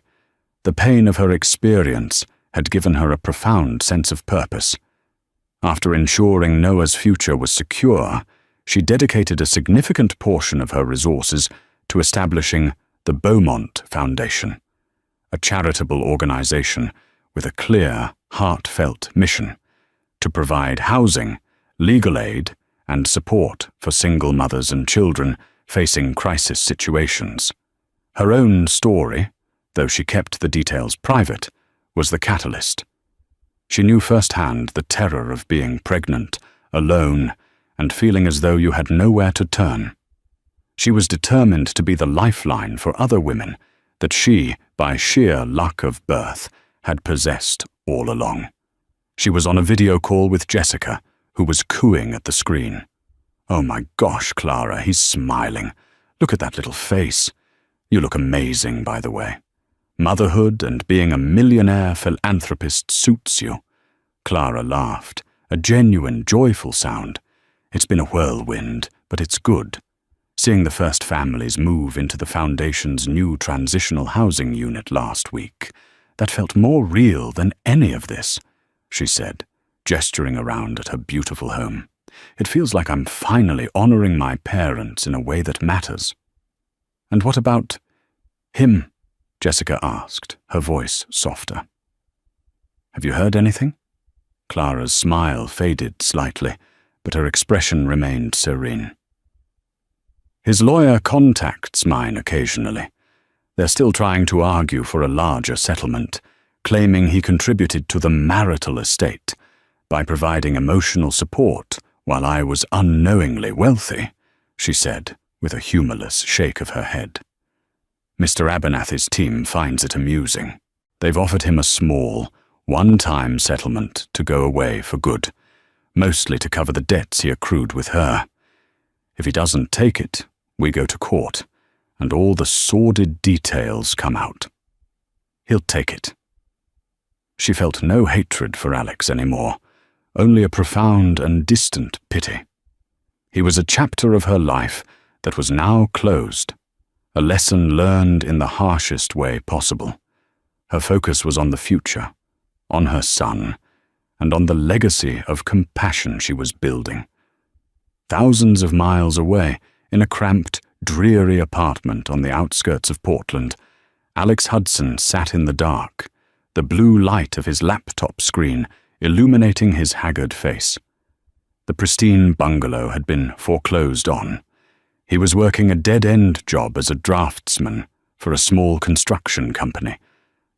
The pain of her experience had given her a profound sense of purpose. After ensuring Noah's future was secure, she dedicated a significant portion of her resources to establishing the Beaumont Foundation, a charitable organization with a clear, heartfelt mission to provide housing, legal aid, and support for single mothers and children facing crisis situations. Her own story, though she kept the details private, was the catalyst. She knew firsthand the terror of being pregnant, alone, and feeling as though you had nowhere to turn. She was determined to be the lifeline for other women that she, by sheer luck of birth, had possessed all along. She was on a video call with Jessica, who was cooing at the screen. "Oh my gosh, Clara, he's smiling. Look at that little face. You look amazing, by the way. Motherhood and being a millionaire philanthropist suits you." Clara laughed, a genuine, joyful sound. "It's been a whirlwind, but it's good. Seeing the first families move into the Foundation's new transitional housing unit last week, that felt more real than any of this," she said, gesturing around at her beautiful home. "It feels like I'm finally honoring my parents in a way that matters." "And what about him?" Jessica asked, her voice softer. "Have you heard anything?" Clara's smile faded slightly, but her expression remained serene. "His lawyer contacts mine occasionally. They're still trying to argue for a larger settlement, claiming he contributed to the marital estate by providing emotional support while I was unknowingly wealthy," she said, with a humorless shake of her head. "Mr. Abernathy's team finds it amusing. They've offered him a small, one-time settlement to go away for good, mostly to cover the debts he accrued with her. If he doesn't take it, we go to court, and all the sordid details come out. He'll take it." She felt no hatred for Alex anymore, only a profound and distant pity. He was a chapter of her life that was now closed, a lesson learned in the harshest way possible. Her focus was on the future, on her son, and on the legacy of compassion she was building. Thousands of miles away, in a cramped, dreary apartment on the outskirts of Portland, Alex Hudson sat in the dark, the blue light of his laptop screen illuminating his haggard face. The pristine bungalow had been foreclosed on. He was working a dead-end job as a draftsman for a small construction company,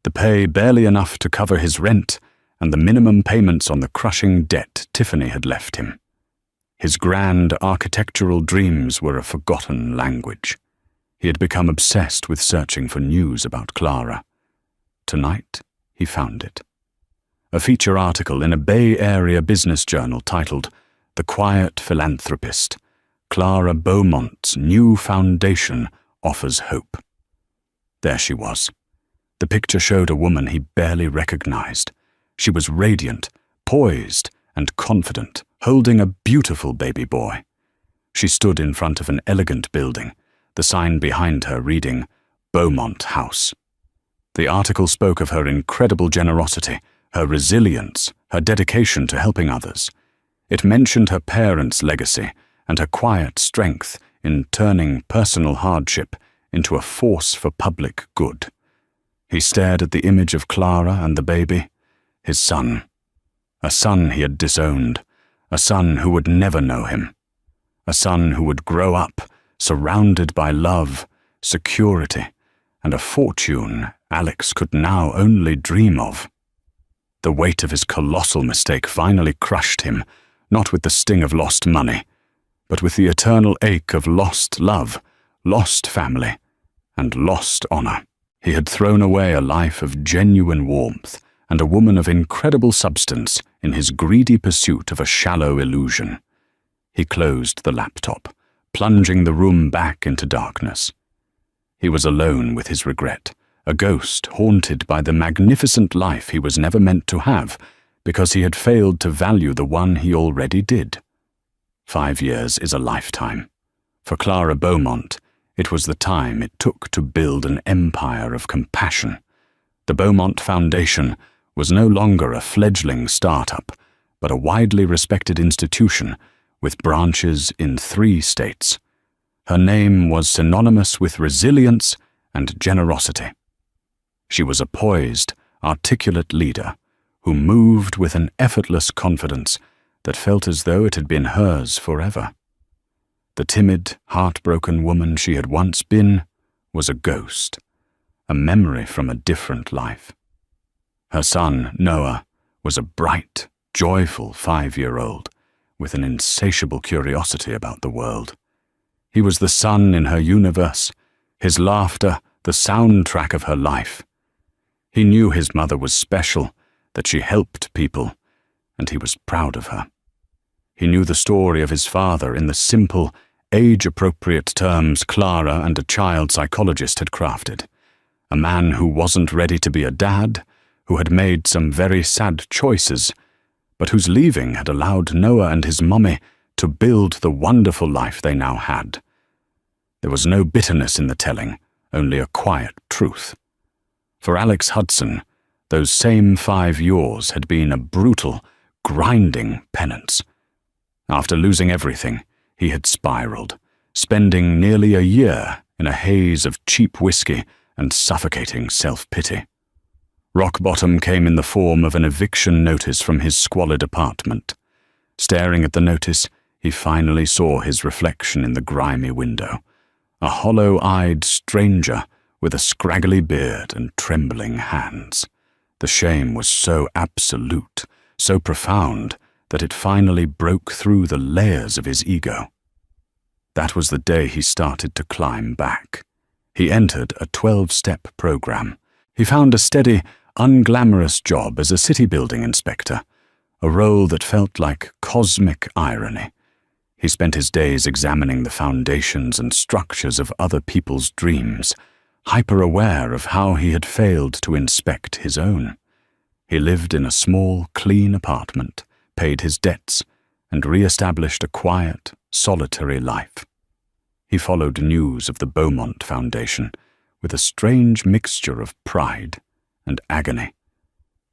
the pay barely enough to cover his rent and the minimum payments on the crushing debt Tiffany had left him. His grand architectural dreams were a forgotten language. He had become obsessed with searching for news about Clara. Tonight, he found it. A feature article in a Bay Area business journal titled "The Quiet Philanthropist, Clara Beaumont's New Foundation Offers Hope." There she was. The picture showed a woman he barely recognized. She was radiant, poised, and confident, holding a beautiful baby boy. She stood in front of an elegant building, the sign behind her reading, "Beaumont House." The article spoke of her incredible generosity, her resilience, her dedication to helping others. It mentioned her parents' legacy and her quiet strength in turning personal hardship into a force for public good. He stared at the image of Clara and the baby, his son. A son he had disowned, a son who would never know him. A son who would grow up surrounded by love, security, and a fortune Alex could now only dream of. The weight of his colossal mistake finally crushed him, not with the sting of lost money, but with the eternal ache of lost love, lost family, and lost honor. He had thrown away a life of genuine warmth and a woman of incredible substance in his greedy pursuit of a shallow illusion. He closed the laptop, plunging the room back into darkness. He was alone with his regret, a ghost haunted by the magnificent life he was never meant to have because he had failed to value the one he already did. 5 years is a lifetime. For Clara Beaumont, it was the time it took to build an empire of compassion. The Beaumont Foundation was no longer a fledgling startup, but a widely respected institution with branches in 3 states. Her name was synonymous with resilience and generosity. She was a poised, articulate leader who moved with an effortless confidence that felt as though it had been hers forever. The timid, heartbroken woman she had once been was a ghost, a memory from a different life. Her son, Noah, was a bright, joyful 5-year-old with an insatiable curiosity about the world. He was the sun in her universe, his laughter the soundtrack of her life. He knew his mother was special, that she helped people, and he was proud of her. He knew the story of his father in the simple, age-appropriate terms Clara and a child psychologist had crafted, a man who wasn't ready to be a dad, who had made some very sad choices, but whose leaving had allowed Noah and his mummy to build the wonderful life they now had. There was no bitterness in the telling, only a quiet truth. For Alex Hudson, those same 5 years had been a brutal, grinding penance. After losing everything, he had spiraled, spending nearly a year in a haze of cheap whiskey and suffocating self-pity. Rock bottom came in the form of an eviction notice from his squalid apartment. Staring at the notice, he finally saw his reflection in the grimy window, a hollow-eyed stranger with a scraggly beard and trembling hands. The shame was so absolute, so profound, that it finally broke through the layers of his ego. That was the day he started to climb back. He entered a 12-step program. He found a steady, unglamorous job as a city building inspector, a role that felt like cosmic irony. He spent his days examining the foundations and structures of other people's dreams, hyper-aware of how he had failed to inspect his own. He lived in a small, clean apartment, paid his debts, and re-established a quiet, solitary life. He followed news of the Beaumont Foundation with a strange mixture of pride and agony.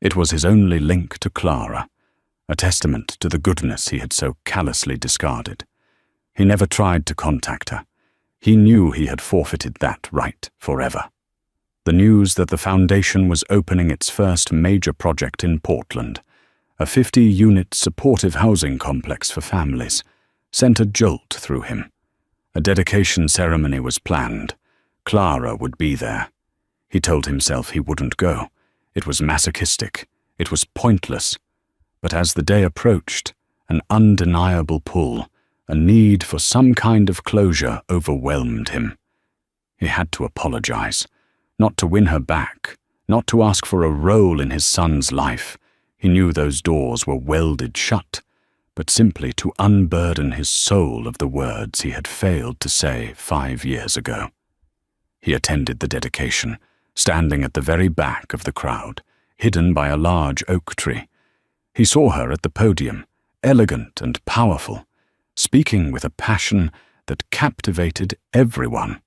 It was his only link to Clara, a testament to the goodness he had so callously discarded. He never tried to contact her. He knew he had forfeited that right forever. The news that the foundation was opening its first major project in Portland, a 50-unit supportive housing complex for families, sent a jolt through him. A dedication ceremony was planned. Clara would be there. He told himself he wouldn't go. It was masochistic. It was pointless. But as the day approached, an undeniable pull, a need for some kind of closure overwhelmed him. He had to apologize, not to win her back, not to ask for a role in his son's life. He knew those doors were welded shut, but simply to unburden his soul of the words he had failed to say 5 years ago. He attended the dedication, standing at the very back of the crowd, hidden by a large oak tree. He saw her at the podium, elegant and powerful, speaking with a passion that captivated everyone.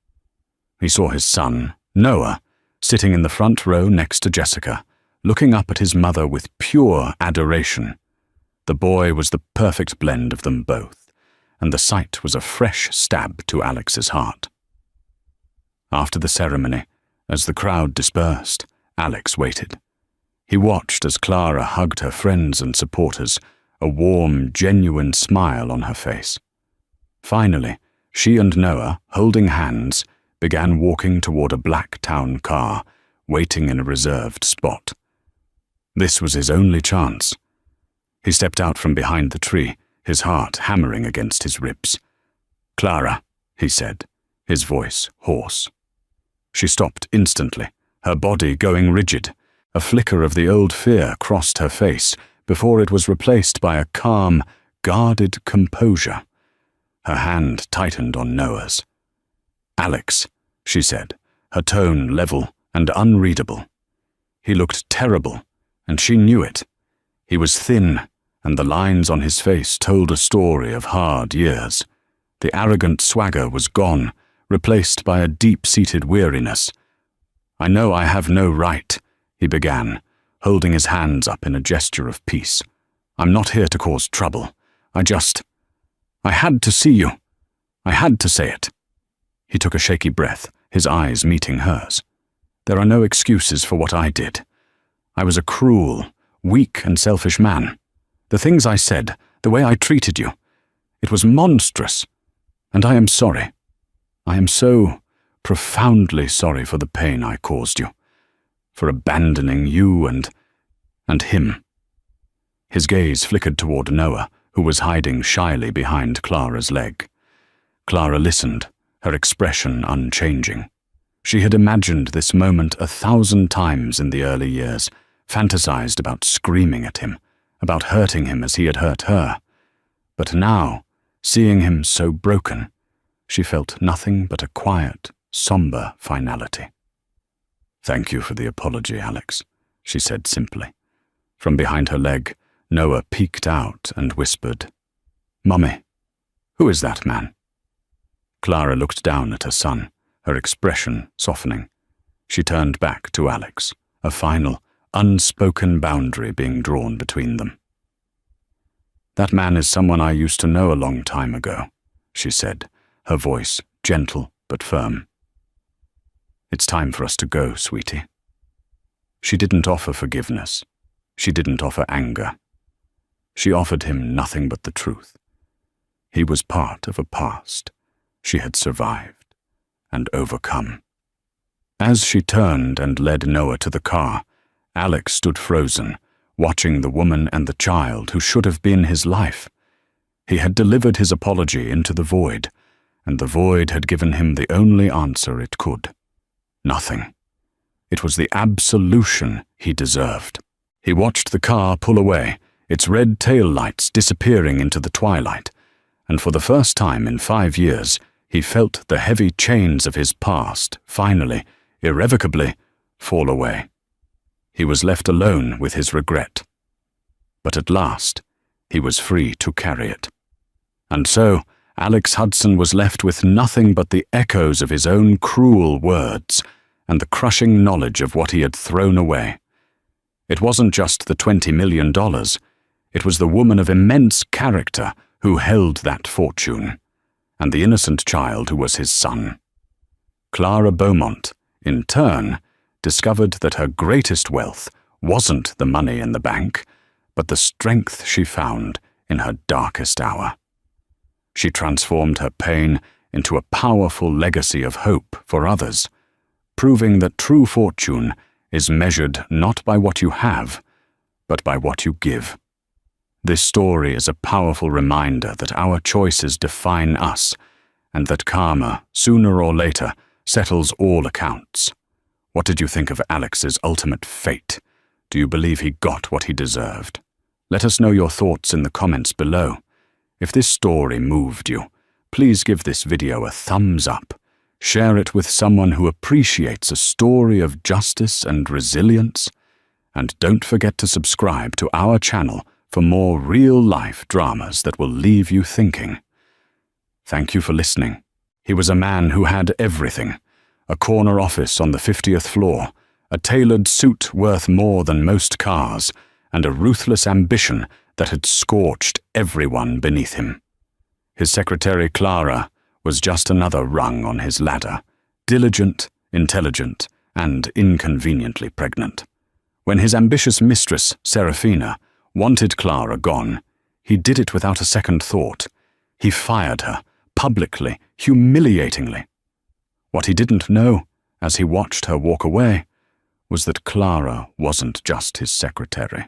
He saw his son, Noah, sitting in the front row next to Jessica, looking up at his mother with pure adoration. The boy was the perfect blend of them both, and the sight was a fresh stab to Alex's heart. After the ceremony, as the crowd dispersed, Alex waited. He watched as Clara hugged her friends and supporters, a warm, genuine smile on her face. Finally, she and Noah, holding hands, began walking toward a black town car, waiting in a reserved spot. This was his only chance. He stepped out from behind the tree, his heart hammering against his ribs. "Clara," he said, his voice hoarse. She stopped instantly, her body going rigid. A flicker of the old fear crossed her face before it was replaced by a calm, guarded composure. Her hand tightened on Noah's. "Alex," she said, her tone level and unreadable. He looked terrible, and she knew it. He was thin, and the lines on his face told a story of hard years. The arrogant swagger was gone, replaced by a deep-seated weariness. "I know I have no right," he began, holding his hands up in a gesture of peace. "I'm not here to cause trouble. I had to see you. I had to say it." He took a shaky breath, his eyes meeting hers. "There are no excuses for what I did. I was a cruel, weak and selfish man. The things I said, the way I treated you, it was monstrous. And I am sorry. I am so profoundly sorry for the pain I caused you, for abandoning you and him." His gaze flickered toward Noah, who was hiding shyly behind Clara's leg. Clara listened, her expression unchanging. She had imagined this moment 1,000 times in the early years, fantasized about screaming at him, about hurting him as he had hurt her. But now, seeing him so broken, she felt nothing but a quiet, somber finality. "Thank you for the apology, Alex," she said simply. From behind her leg, Noah peeked out and whispered, "Mummy, who is that man?" Clara looked down at her son, her expression softening. She turned back to Alex, a final, unspoken boundary being drawn between them. "That man is someone I used to know a long time ago," she said, her voice gentle but firm. "It's time for us to go, sweetie." She didn't offer forgiveness. She didn't offer anger. She offered him nothing but the truth. He was part of a past she had survived and overcome. As she turned and led Noah to the car, Alex stood frozen, watching the woman and the child who should have been his life. He had delivered his apology into the void, and the void had given him the only answer it could. Nothing. It was the absolution he deserved. He watched the car pull away, its red tail lights disappearing into the twilight, and for the first time in 5 years, he felt the heavy chains of his past finally, irrevocably, fall away. He was left alone with his regret. But at last, he was free to carry it. And so, Alex Hudson was left with nothing but the echoes of his own cruel words and the crushing knowledge of what he had thrown away. It wasn't just the $20 million. It was the woman of immense character who held that fortune, and the innocent child who was his son. Clara Beaumont, in turn, discovered that her greatest wealth wasn't the money in the bank, but the strength she found in her darkest hour. She transformed her pain into a powerful legacy of hope for others, proving that true fortune is measured not by what you have, but by what you give. This story is a powerful reminder that our choices define us, and that karma, sooner or later, settles all accounts. What did you think of Alex's ultimate fate? Do you believe he got what he deserved? Let us know your thoughts in the comments below. If this story moved you, please give this video a thumbs up. Share it with someone who appreciates a story of justice and resilience. And don't forget to subscribe to our channel for more real-life dramas that will leave you thinking. Thank you for listening. He was a man who had everything: a corner office on the 50th floor, a tailored suit worth more than most cars, and a ruthless ambition that had scorched everyone beneath him. His secretary Clara was just another rung on his ladder, diligent, intelligent, and inconveniently pregnant. When his ambitious mistress, Serafina, wanted Clara gone, he did it without a second thought. He fired her, publicly, humiliatingly. What he didn't know, as he watched her walk away, was that Clara wasn't just his secretary.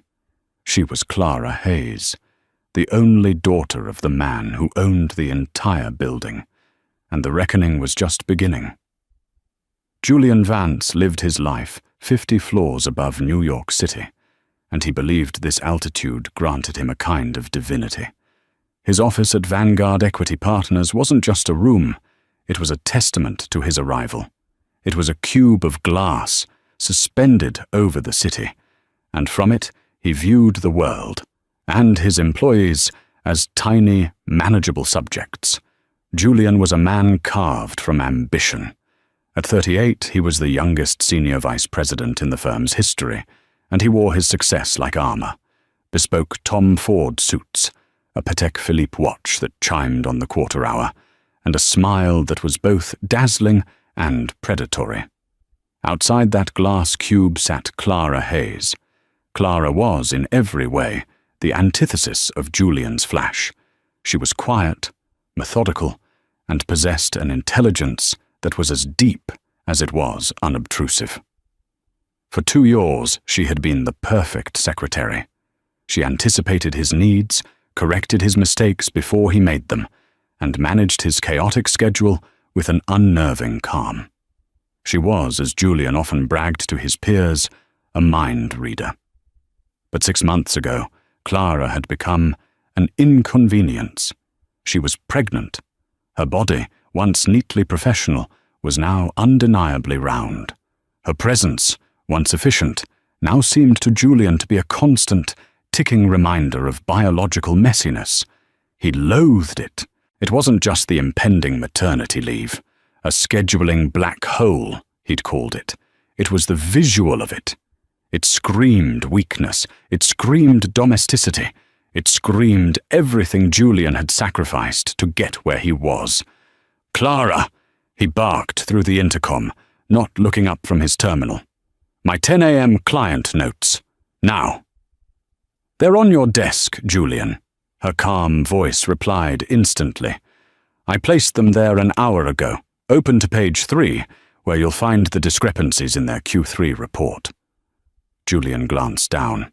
She was Clara Hayes, the only daughter of the man who owned the entire building, and the reckoning was just beginning. Julian Vance lived his life 50 floors above New York City, and he believed this altitude granted him a kind of divinity. His office at Vanguard Equity Partners wasn't just a room, it was a testament to his arrival. It was a cube of glass, suspended over the city, and from it he viewed the world, and his employees, as tiny, manageable subjects. Julian was a man carved from ambition. At 38, he was the youngest senior vice president in the firm's history, and he wore his success like armor: bespoke Tom Ford suits, a Patek Philippe watch that chimed on the quarter hour, and a smile that was both dazzling and predatory. Outside that glass cube sat Clara Hayes. Clara was, in every way, the antithesis of Julian's flash. She was quiet, methodical, and possessed an intelligence that was as deep as it was unobtrusive. For 2 years, she had been the perfect secretary. She anticipated his needs, corrected his mistakes before he made them, and managed his chaotic schedule with an unnerving calm. She was, as Julian often bragged to his peers, a mind reader. But 6 months ago, Clara had become an inconvenience. She was pregnant. Her body, once neatly professional, was now undeniably round. Her presence, once efficient, now seemed to Julian to be a constant, ticking reminder of biological messiness. He loathed it. It wasn't just the impending maternity leave, a scheduling black hole, he'd called it. It was the visual of it. It screamed weakness. It screamed domesticity. It screamed everything Julian had sacrificed to get where he was. "Clara!" he barked through the intercom, not looking up from his terminal. "My 10 a.m. client notes. Now." "They're on your desk, Julian," her calm voice replied instantly. "I placed them there an hour ago. Open to page 3, where you'll find the discrepancies in their Q3 report." Julian glanced down.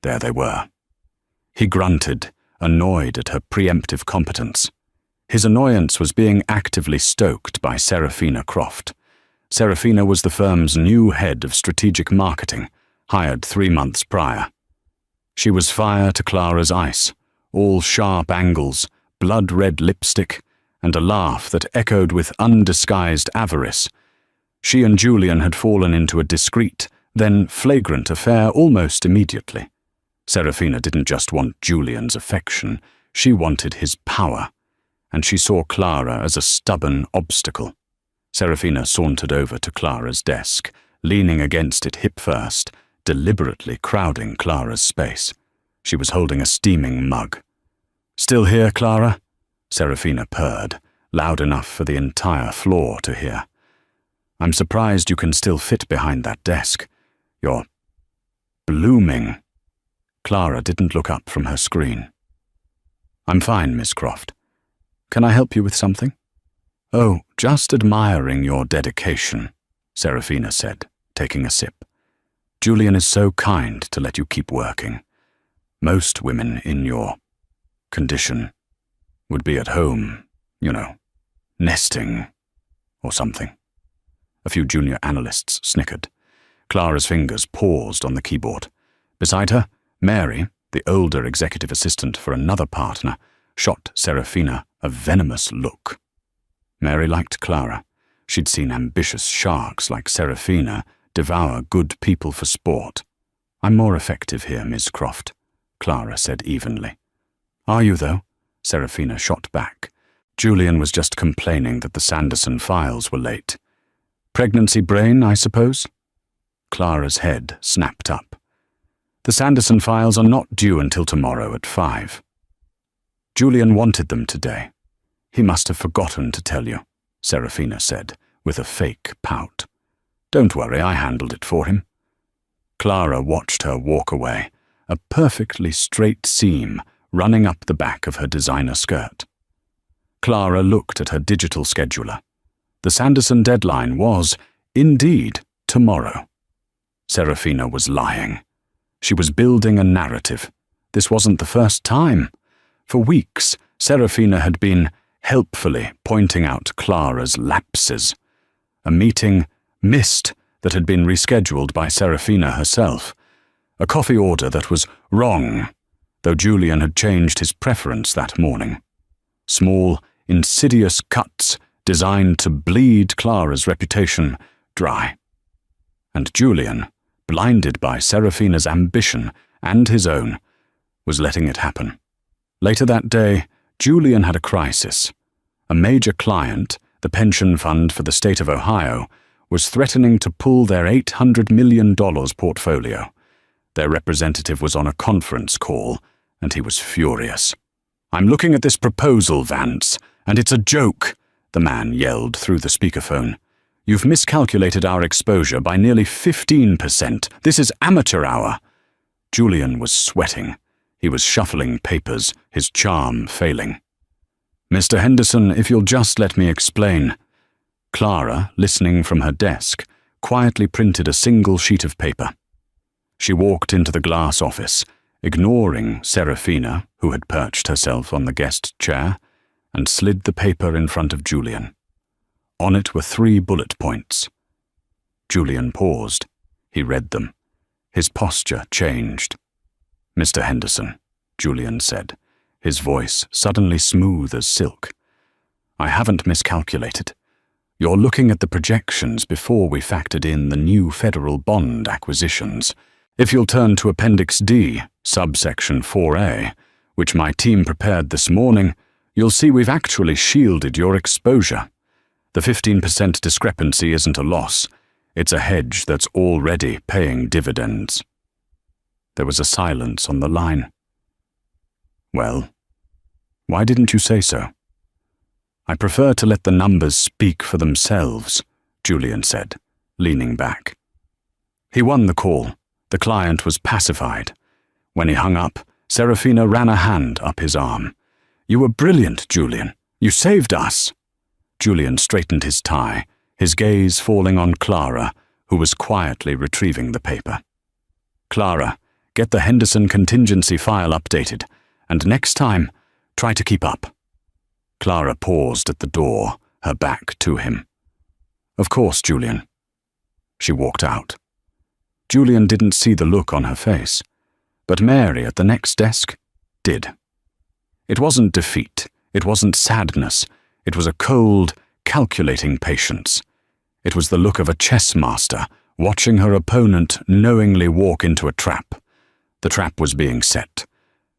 There they were. He grunted, annoyed at her preemptive competence. His annoyance was being actively stoked by Serafina Croft. Serafina was the firm's new head of strategic marketing, hired 3 months prior. She was fire to Clara's ice, all sharp angles, blood-red lipstick, and a laugh that echoed with undisguised avarice. She and Julian had fallen into a discreet, then flagrant affair almost immediately. Serafina didn't just want Julian's affection, she wanted his power, and she saw Clara as a stubborn obstacle. Serafina sauntered over to Clara's desk, leaning against it hip first, deliberately crowding Clara's space. She was holding a steaming mug. "Still here, Clara?" Serafina purred, loud enough for the entire floor to hear. "I'm surprised you can still fit behind that desk. You're blooming." Clara didn't look up from her screen. "I'm fine, Miss Croft. Can I help you with something?" "Oh, just admiring your dedication," Serafina said, taking a sip. "Julian is so kind to let you keep working. Most women in your condition would be at home, nesting or something." A few junior analysts snickered. Clara's fingers paused on the keyboard. Beside her, Mary, the older executive assistant for another partner, shot Serafina a venomous look. Mary liked Clara. She'd seen ambitious sharks like Serafina devour good people for sport. "I'm more effective here, Miss Croft," Clara said evenly. "Are you, though?" Serafina shot back. Julian was just complaining that the Sanderson files were late. "Pregnancy brain, I suppose?" Clara's head snapped up. "The Sanderson files are not due until tomorrow at 5. Julian wanted them today. He must have forgotten to tell you," Serafina said, with a fake pout. "Don't worry, I handled it for him." Clara watched her walk away, a perfectly straight seam running up the back of her designer skirt. Clara looked at her digital scheduler. The Sanderson deadline was, indeed, tomorrow. Serafina was lying. She was building a narrative. This wasn't the first time. For weeks, Serafina had been helpfully pointing out Clara's lapses. A meeting missed that had been rescheduled by Serafina herself. A coffee order that was wrong, though Julian had changed his preference that morning. Small, insidious cuts designed to bleed Clara's reputation dry. And Julian, blinded by Serafina's ambition and his own, was letting it happen. Later that day, Julian had a crisis. A major client, the pension fund for the state of Ohio, was threatening to pull their $800 million portfolio. Their representative was on a conference call, and he was furious. "I'm looking at this proposal, Vance, and it's a joke," the man yelled through the speakerphone. "You've miscalculated our exposure by nearly 15%. This is amateur hour." Julian was sweating. He was shuffling papers, his charm failing. "Mr. Henderson, if you'll just let me explain." Clara, listening from her desk, quietly printed a single sheet of paper. She walked into the glass office, ignoring Serafina, who had perched herself on the guest chair, and slid the paper in front of Julian. On it were 3 bullet points. Julian paused. He read them. His posture changed. "Mr. Henderson," Julian said, his voice suddenly smooth as silk. "I haven't miscalculated. You're looking at the projections before we factored in the new federal bond acquisitions. If you'll turn to Appendix D, subsection 4A, which my team prepared this morning, you'll see we've actually shielded your exposure. The 15% discrepancy isn't a loss. It's a hedge that's already paying dividends. There was a silence on the line. Well, why didn't you say so? I prefer to let the numbers speak for themselves, Julian said, leaning back. He won the call. The client was pacified. When he hung up, Serafina ran a hand up his arm. You were brilliant, Julian. You saved us. Julian straightened his tie, his gaze falling on Clara, who was quietly retrieving the paper. Clara, get the Henderson contingency file updated, and next time, try to keep up. Clara paused at the door, her back to him. Of course, Julian. She walked out. Julian didn't see the look on her face, but Mary at the next desk did. It wasn't defeat, it wasn't sadness, it was a cold, calculating patience. It was the look of a chess master watching her opponent knowingly walk into a trap. The trap was being set,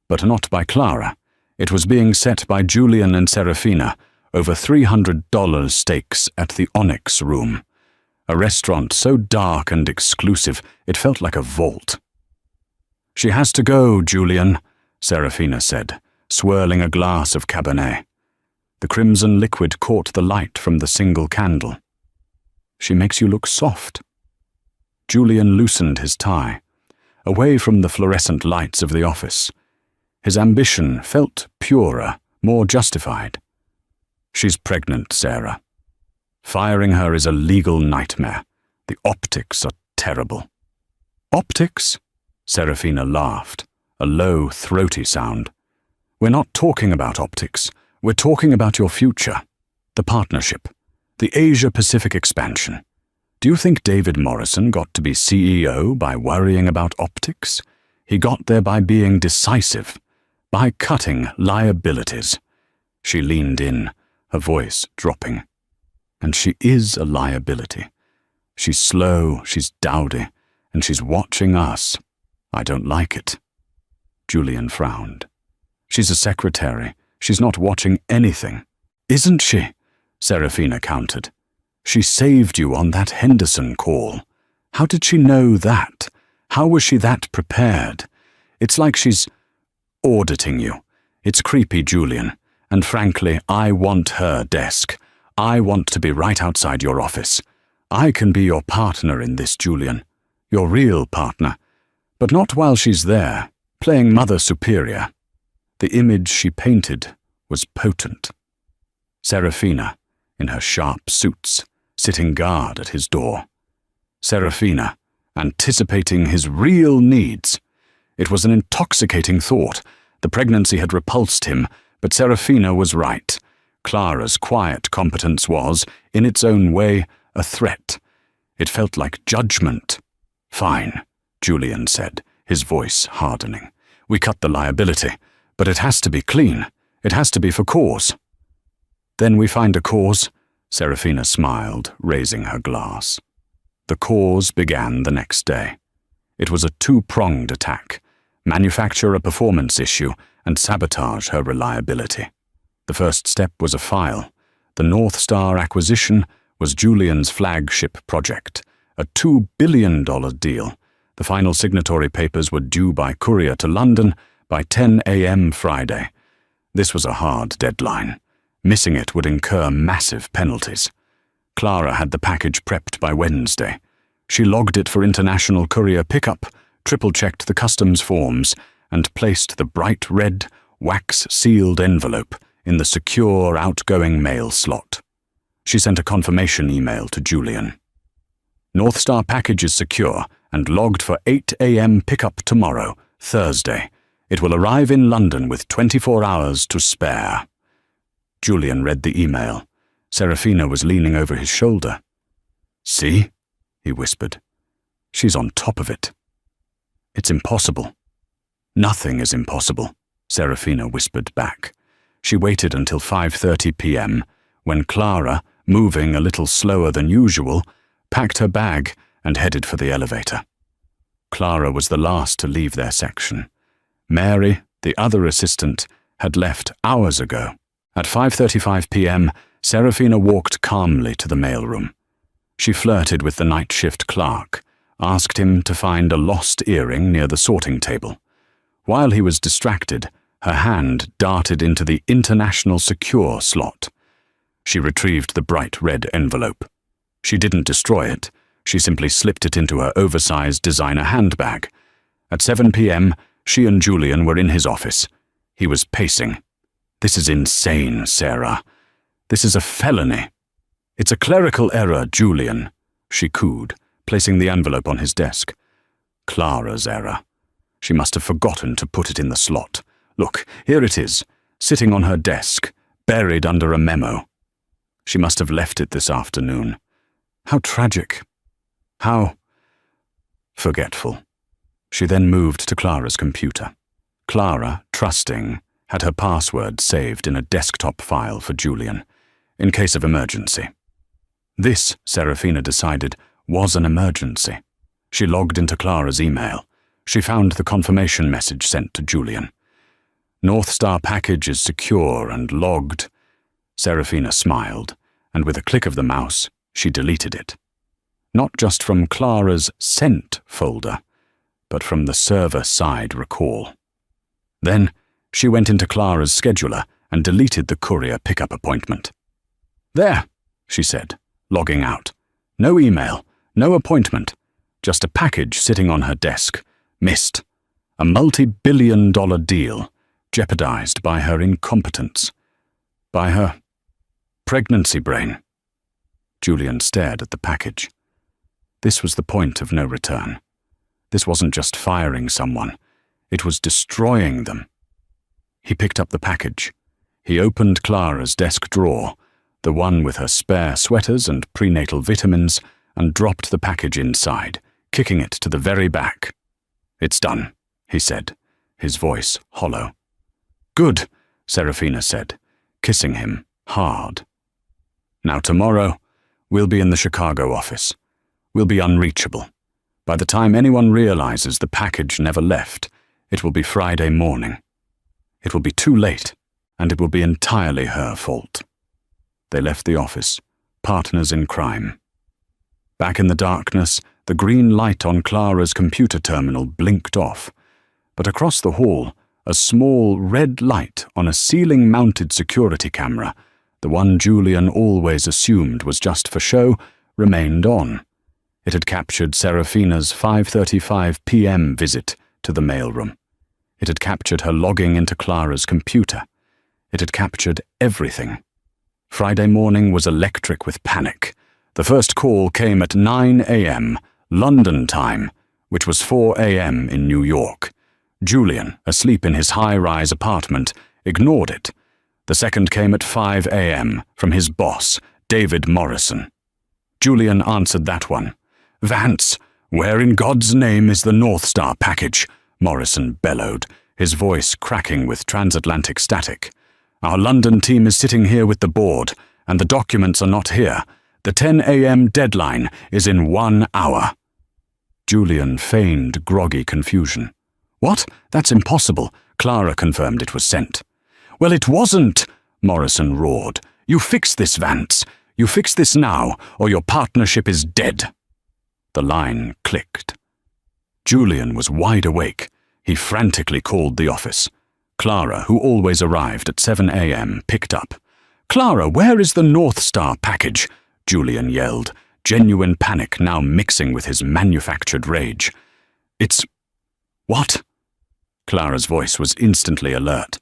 but not by Clara. It was being set by Julian and Serafina over $300 stakes at the Onyx Room, a restaurant so dark and exclusive it felt like a vault. She has to go, Julian, Serafina said, swirling a glass of Cabernet. The crimson liquid caught the light from the single candle. She makes you look soft. Julian loosened his tie, away from the fluorescent lights of the office. His ambition felt purer, more justified. She's pregnant, Sarah. Firing her is a legal nightmare. The optics are terrible. Optics? Serafina laughed, a low, throaty sound. We're not talking about optics. We're talking about your future, the partnership, the Asia-Pacific expansion. Do you think David Morrison got to be CEO by worrying about optics? He got there by being decisive, by cutting liabilities. She leaned in, her voice dropping. And she is a liability. She's slow, she's dowdy, and she's watching us. I don't like it. Julian frowned. She's a secretary. She's not watching anything. Isn't she? Serafina countered. She saved you on that Henderson call. How did she know that? How was she that prepared? It's like she's auditing you. It's creepy, Julian. And frankly, I want her desk. I want to be right outside your office. I can be your partner in this, Julian. Your real partner. But not while she's there, playing Mother Superior. The image she painted was potent. Serafina, in her sharp suits, sitting guard at his door. Serafina, anticipating his real needs. It was an intoxicating thought. The pregnancy had repulsed him, but Serafina was right. Clara's quiet competence was, in its own way, a threat. It felt like judgment. Fine, Julian said, his voice hardening. We cut the liability, but it has to be clean. It has to be for cause. Then we find a cause, Serafina smiled, raising her glass. The cause began the next day. It was a two-pronged attack. Manufacture a performance issue and sabotage her reliability. The first step was a file. The North Star acquisition was Julian's flagship project, a $2 billion deal. The final signatory papers were due by courier to London by 10 a.m. Friday. This was a hard deadline. Missing it would incur massive penalties. Clara had the package prepped by Wednesday. She logged it for international courier pickup, triple-checked the customs forms, and placed the bright red, wax-sealed envelope in the secure outgoing mail slot. She sent a confirmation email to Julian. North Star package is secure and logged for 8 a.m. pickup tomorrow, Thursday. It will arrive in London with 24 hours to spare. Julian read the email. Serafina was leaning over his shoulder. See? He whispered. She's on top of it. It's impossible. Nothing is impossible, Serafina whispered back. She waited until 5:30 p.m., when Clara, moving a little slower than usual, packed her bag and headed for the elevator. Clara was the last to leave their section. Mary, the other assistant, had left hours ago. At 5:35 p.m., Serafina walked calmly to the mailroom. She flirted with the night shift clerk, asked him to find a lost earring near the sorting table. While he was distracted, her hand darted into the International Secure slot. She retrieved the bright red envelope. She didn't destroy it. She simply slipped it into her oversized designer handbag. At 7 p.m., she and Julian were in his office. He was pacing. "This is insane, Sarah. This is a felony." "It's a clerical error, Julian," she cooed, placing the envelope on his desk. Clara's error. She must have forgotten to put it in the slot. Look, here it is, sitting on her desk, buried under a memo. She must have left it this afternoon. How tragic. How forgetful. She then moved to Clara's computer. Clara, trusting, had her password saved in a desktop file for Julian, in case of emergency. This, Serafina decided, was an emergency. She logged into Clara's email. She found the confirmation message sent to Julian. "North Star package is secure and logged." Serafina smiled, and with a click of the mouse, she deleted it. Not just from Clara's sent folder, but from the server-side recall. Then, she went into Clara's scheduler and deleted the courier pickup appointment. "There," she said, logging out. "No email, no appointment, just a package sitting on her desk. Missed. A multi-billion-dollar deal, jeopardized by her incompetence. By her pregnancy brain." Julian stared at the package. This was the point of no return. This wasn't just firing someone. It was destroying them. He picked up the package. He opened Clara's desk drawer, the one with her spare sweaters and prenatal vitamins, and dropped the package inside, kicking it to the very back. "It's done," he said, his voice hollow. "Good," Serafina said, kissing him hard. "Now tomorrow, we'll be in the Chicago office. We'll be unreachable. By the time anyone realizes the package never left, it will be Friday morning. It will be too late, and it will be entirely her fault." They left the office, partners in crime. Back in the darkness, the green light on Clara's computer terminal blinked off, but across the hall, a small red light on a ceiling-mounted security camera, the one Julian always assumed was just for show, remained on. It had captured Serafina's 5:35 p.m. visit to the mailroom. It had captured her logging into Clara's computer. It had captured everything. Friday morning was electric with panic. The first call came at 9 a.m., London time, which was 4 a.m. in New York. Julian, asleep in his high-rise apartment, ignored it. The second came at 5 a.m. from his boss, David Morrison. Julian answered that one. "Vance, where in God's name is the North Star package?" Morrison bellowed, his voice cracking with transatlantic static. "Our London team is sitting here with the board, and the documents are not here. The 10 a.m. deadline is in 1 hour. Julian feigned groggy confusion. "What? That's impossible." Clara confirmed it was sent. "Well, it wasn't," Morrison roared. "You fix this, Vance. You fix this now, or your partnership is dead." The line clicked. Julian was wide awake. He frantically called the office. Clara, who always arrived at 7 a.m., picked up. "Clara, where is the North Star package?" Julian yelled, genuine panic now mixing with his manufactured rage. "It's... what?" Clara's voice was instantly alert.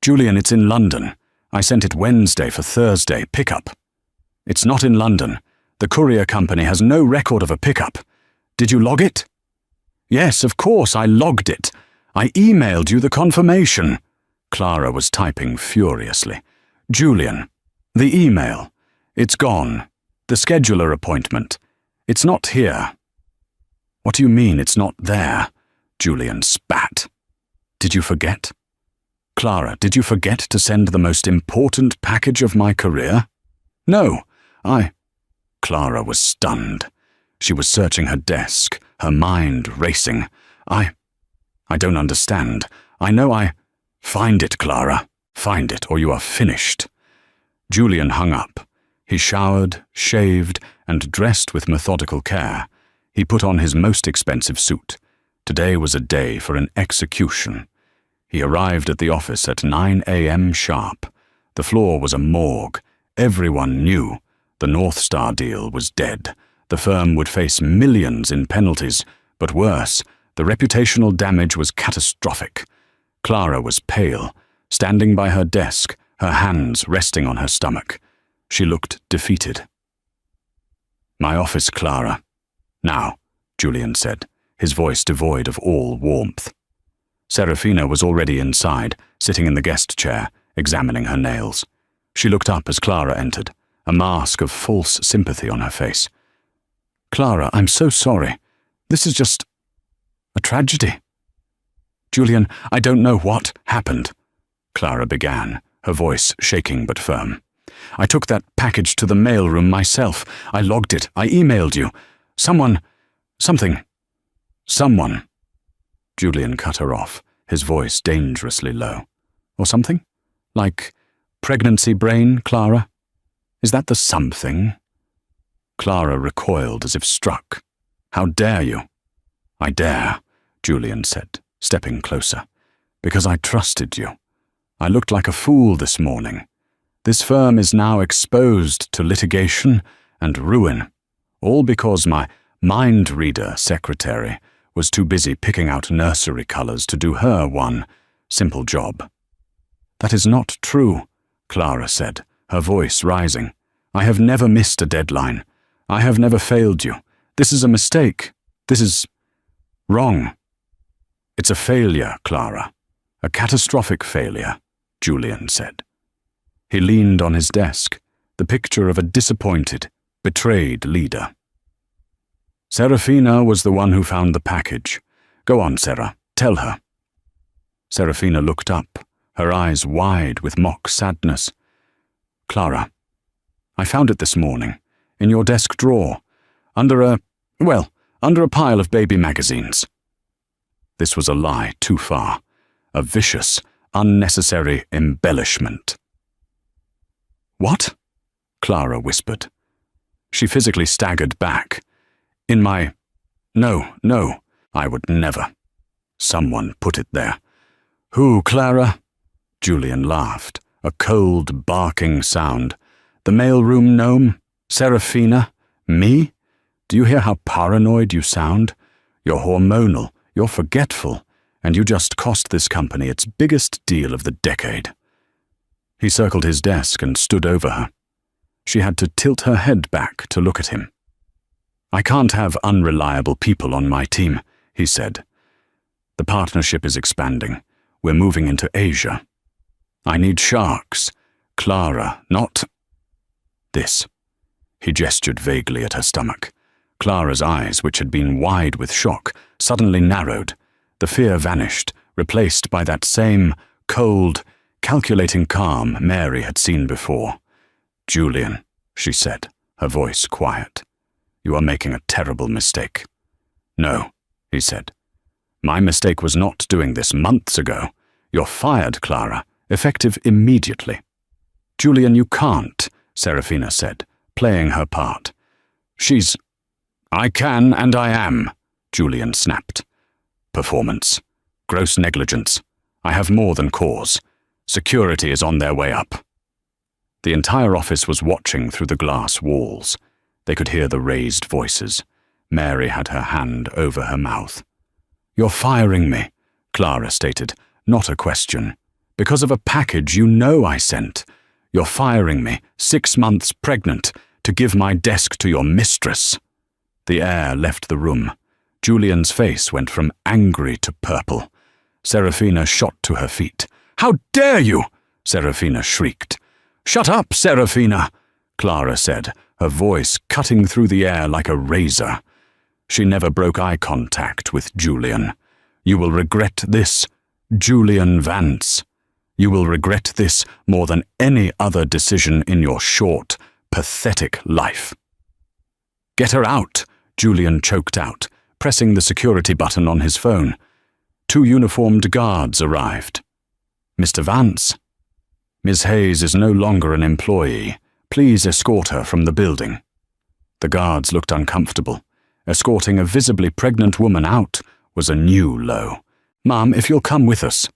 "Julian, it's in London. I sent it Wednesday for Thursday pickup." "It's not in London. The courier company has no record of a pickup. Did you log it?" "Yes, of course I logged it. I emailed you the confirmation." Clara was typing furiously. "Julian, the email. It's gone. The scheduler appointment. It's not here." "What do you mean it's not there?" Julian spat. "Did you forget? Clara, did you forget to send the most important package of my career?" "No, Clara was stunned. She was searching her desk, her mind racing. I don't understand. I know I... Find it, Clara. Find it, or you are finished. Julian hung up. He showered, shaved, and dressed with methodical care. He put on his most expensive suit. Today was a day for an execution. He arrived at the office at 9 a.m. sharp. The floor was a morgue. Everyone knew. The North Star deal was dead. The firm would face millions in penalties, but worse, the reputational damage was catastrophic. Clara was pale, standing by her desk, her hands resting on her stomach. She looked defeated. "My office, Clara." "Now," Julian said, his voice devoid of all warmth. Serafina was already inside, sitting in the guest chair, examining her nails. She looked up as Clara entered, a mask of false sympathy on her face. "Clara, I'm so sorry. This is just a tragedy." "Julian, I don't know what happened," Clara began, her voice shaking but firm. "I took that package to the mailroom myself. I logged it. I emailed you. Someone... Julian cut her off, his voice dangerously low. "Or something? Like pregnancy brain, Clara? Is that the something?" Clara recoiled as if struck. "How dare you?" "I dare," Julian said, stepping closer, "because I trusted you. I looked like a fool this morning. This firm is now exposed to litigation and ruin, all because my mind-reader secretary was too busy picking out nursery colors to do her one simple job." "That is not true," Clara said, her voice rising. "I have never missed a deadline. I have never failed you. This is a mistake. This is wrong." "It's a failure, Clara. A catastrophic failure," Julian said. He leaned on his desk, the picture of a disappointed, betrayed leader. "Serafina was the one who found the package. Go on, Sarah, tell her." Serafina looked up, her eyes wide with mock sadness. "Clara, I found it this morning, in your desk drawer, under a pile of baby magazines." This was a lie too far, a vicious, unnecessary embellishment. "What?" Clara whispered. She physically staggered back. No, I would never. Someone put it there." "Who, Clara?" Julian laughed, a cold, barking sound. "The mailroom gnome? Serafina? Me? Do you hear how paranoid you sound? You're hormonal, you're forgetful, and you just cost this company its biggest deal of the decade." He circled his desk and stood over her. She had to tilt her head back to look at him. "I can't have unreliable people on my team," he said. "The partnership is expanding. We're moving into Asia. I need sharks. Clara, not this." He gestured vaguely at her stomach. Clara's eyes, which had been wide with shock, suddenly narrowed. The fear vanished, replaced by that same cold, calculating calm Mary had seen before. "Julian," she said, her voice quiet, "you are making a terrible mistake." "No," he said. "My mistake was not doing this months ago. You're fired, Clara, effective immediately." "Julian, you can't," Serafina said, playing her part. "I can and I am," Julian snapped. "Performance. Gross negligence. I have more than cause. Security is on their way up." The entire office was watching through the glass walls. They could hear the raised voices. Mary had her hand over her mouth. "You're firing me," Clara stated, not a question. "Because of a package you know I sent. You're firing me, 6 months pregnant, to give my desk to your mistress." The air left the room. Julian's face went from angry to purple. Serafina shot to her feet. "How dare you!" Serafina shrieked. "Shut up, Serafina," Clara said, her voice cutting through the air like a razor. She never broke eye contact with Julian. "You will regret this, Julian Vance. You will regret this more than any other decision in your short, pathetic life. "Get her out," Julian choked out, pressing the security button on his phone. 2 uniformed guards arrived. "Mr. Vance?" "Ms. Hayes is no longer an employee. Please escort her from the building." The guards looked uncomfortable. Escorting a visibly pregnant woman out was a new low. "Ma'am, if you'll come with us."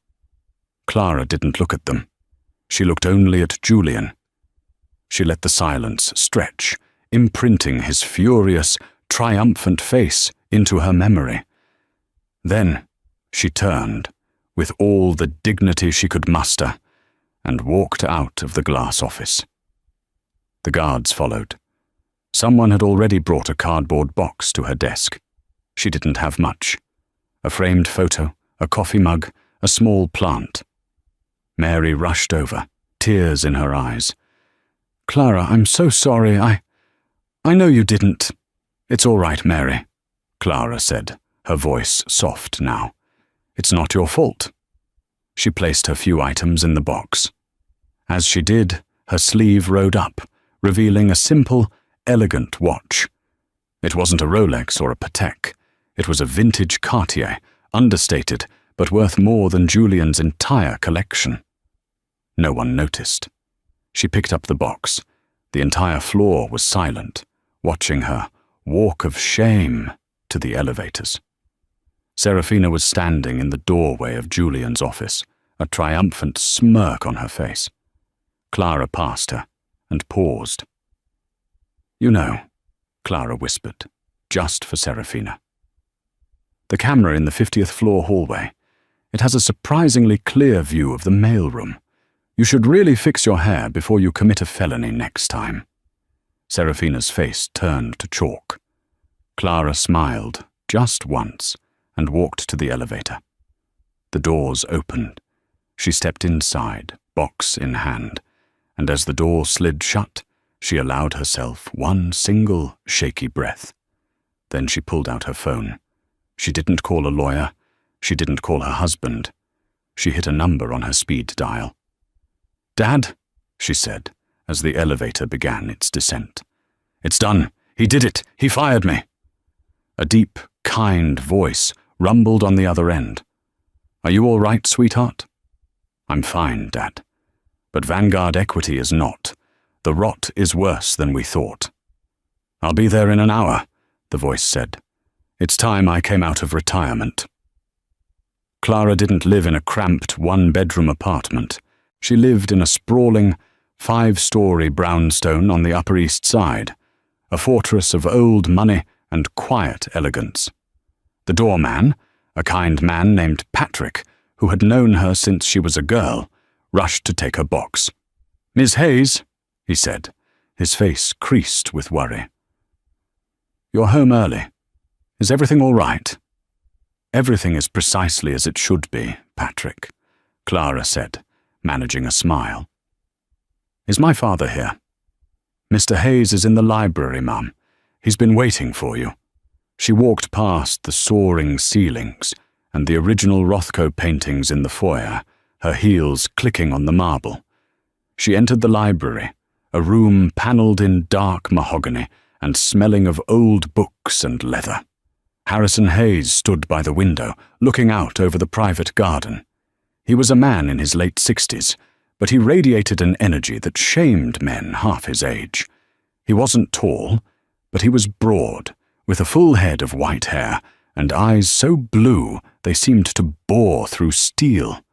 Clara didn't look at them. She looked only at Julian. She let the silence stretch, imprinting his furious, triumphant face into her memory. Then she turned, with all the dignity she could muster, and walked out of the glass office. The guards followed. Someone had already brought a cardboard box to her desk. She didn't have much. A framed photo, a coffee mug, a small plant. Mary rushed over, tears in her eyes. "Clara, I'm so sorry. I know you didn't." "It's all right, Mary," Clara said, her voice soft now. "It's not your fault." She placed her few items in the box. As she did, her sleeve rode up, revealing a simple, elegant watch. It wasn't a Rolex or a Patek. It was a vintage Cartier, understated, but worth more than Julian's entire collection. No one noticed. She picked up the box. The entire floor was silent, watching her walk of shame to the elevators. Serafina was standing in the doorway of Julian's office, a triumphant smirk on her face. Clara passed her and paused. "You know," Clara whispered, just for Serafina. "The camera in the 50th floor hallway. It has a surprisingly clear view of the mailroom. You should really fix your hair before you commit a felony next time." Serafina's face turned to chalk. Clara smiled just once and walked to the elevator. The doors opened. She stepped inside, box in hand, and as the door slid shut, she allowed herself one single shaky breath. Then she pulled out her phone. She didn't call a lawyer. She didn't call her husband. She hit a number on her speed dial. "Dad," she said, as the elevator began its descent. "It's done. He did it. He fired me." A deep, kind voice rumbled on the other end. "Are you all right, sweetheart?" "I'm fine, Dad. But Vanguard Equity is not. The rot is worse than we thought." "I'll be there in an hour," the voice said. "It's time I came out of retirement." Clara didn't live in a cramped one-bedroom apartment. She lived in a sprawling, 5-story brownstone on the Upper East Side, a fortress of old money and quiet elegance. The doorman, a kind man named Patrick, who had known her since she was a girl, rushed to take her box. "Ms. Hayes," he said, his face creased with worry. "You're home early. Is everything all right?" "Everything is precisely as it should be, Patrick," Clara said, managing a smile. "Is my father here?" "Mr. Hayes is in the library, Mum. He's been waiting for you." She walked past the soaring ceilings and the original Rothko paintings in the foyer, her heels clicking on the marble. She entered the library, a room panelled in dark mahogany and smelling of old books and leather. Harrison Hayes stood by the window, looking out over the private garden. He was a man in his late 60s, but he radiated an energy that shamed men half his age. He wasn't tall, but he was broad, with a full head of white hair and eyes so blue they seemed to bore through steel.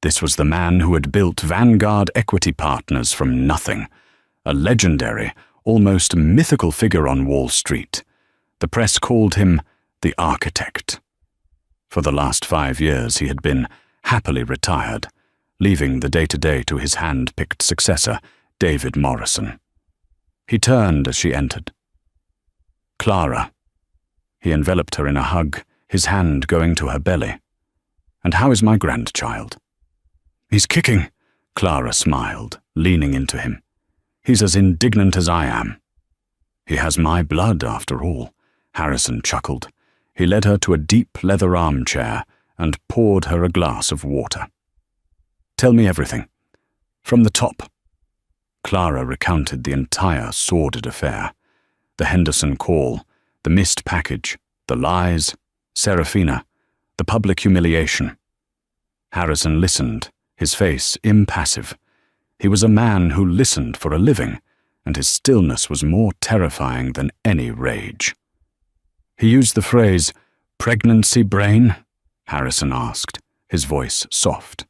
This was the man who had built Vanguard Equity Partners from nothing, a legendary, almost mythical figure on Wall Street. The press called him the Architect. For the last 5 years he had been happily retired, leaving the day-to-day to his hand-picked successor, David Morrison. He turned as she entered. "Clara." He enveloped her in a hug, his hand going to her belly. "And how is my grandchild?" "He's kicking," Clara smiled, leaning into him. "He's as indignant as I am." "He has my blood, after all," Harrison chuckled. He led her to a deep leather armchair and poured her a glass of water. "Tell me everything. From the top." Clara recounted the entire sordid affair. The Henderson call, the missed package, the lies, Serafina, the public humiliation. Harrison listened, his face impassive. He was a man who listened for a living, and his stillness was more terrifying than any rage. He used the phrase, "pregnancy brain?" Harrison asked, his voice soft.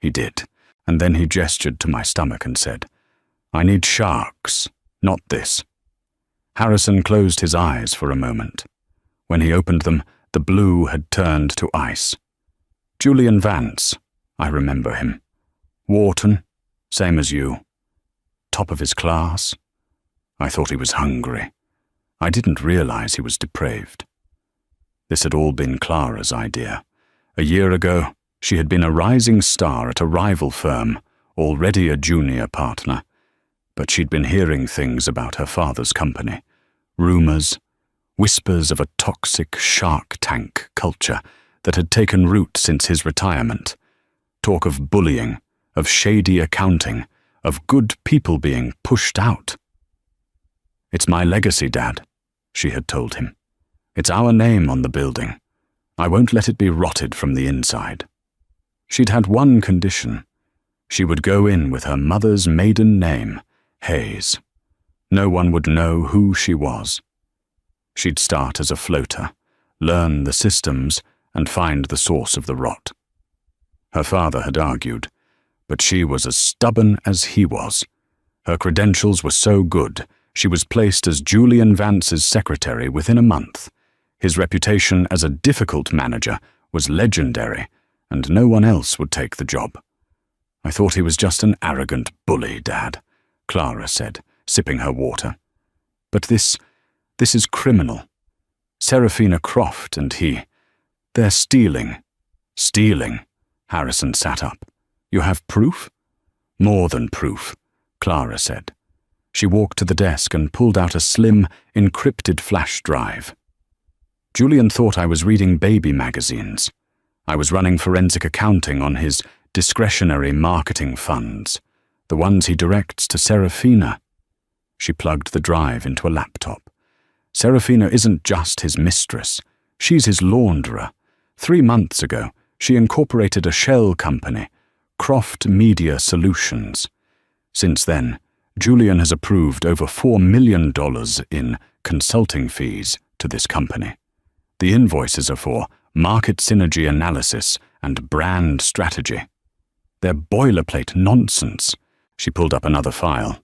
He did, and then he gestured to my stomach and said, "I need sharks, not this." Harrison closed his eyes for a moment. When he opened them, the blue had turned to ice. Julian Vance, I remember him. Wharton, same as you. Top of his class. I thought he was hungry. I didn't realize he was depraved. This had all been Clara's idea. A year ago, she had been a rising star at a rival firm, already a junior partner. But she'd been hearing things about her father's company. Rumors, whispers of a toxic Shark Tank culture that had taken root since his retirement. Talk of bullying, of shady accounting, of good people being pushed out. "It's my legacy, Dad," she had told him. "It's our name on the building. I won't let it be rotted from the inside." She'd had one condition. She would go in with her mother's maiden name, Hayes. No one would know who she was. She'd start as a floater, learn the systems, and find the source of the rot. Her father had argued, but she was as stubborn as he was. Her credentials were so good, she was placed as Julian Vance's secretary within a month. His reputation as a difficult manager was legendary, and no one else would take the job. "I thought he was just an arrogant bully, Dad," Clara said, sipping her water. "But this is criminal. Serafina Croft and he, they're stealing." "Stealing?" Harrison sat up. "You have proof?" "More than proof," Clara said. She walked to the desk and pulled out a slim, encrypted flash drive. Julian thought I was reading baby magazines. I was running forensic accounting on his discretionary marketing funds, the ones he directs to Serafina. She plugged the drive into a laptop. Serafina isn't just his mistress. She's his launderer. 3 months ago, she incorporated a shell company, Croft Media Solutions. Since then, Julian has approved over $4 million in consulting fees to this company. The invoices are for market synergy analysis and brand strategy. They're boilerplate nonsense. She pulled up another file.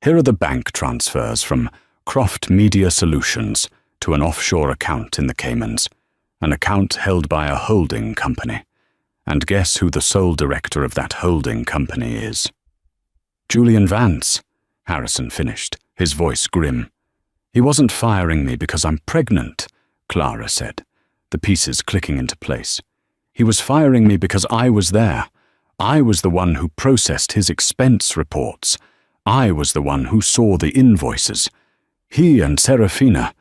Here are the bank transfers from Croft Media Solutions to an offshore account in the Caymans, an account held by a holding company. And guess who the sole director of that holding company is? "Julian Vance," Harrison finished, his voice grim. "He wasn't firing me because I'm pregnant," Clara said, the pieces clicking into place. "He was firing me because I was there. I was the one who processed his expense reports. I was the one who saw the invoices. He and Serafina,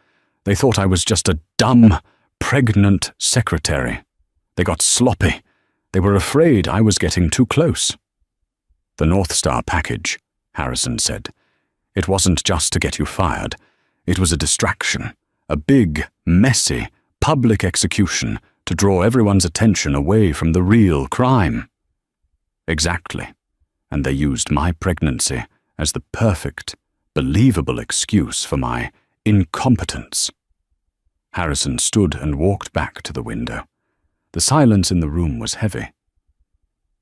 they thought I was just a dumb, pregnant secretary. They got sloppy. They were afraid I was getting too close." "The North Star package," Harrison said. "It wasn't just to get you fired. It was a distraction, a big, messy, public execution to draw everyone's attention away from the real crime." "Exactly. And they used my pregnancy as the perfect, believable excuse for my incompetence." Harrison stood and walked back to the window. The silence in the room was heavy.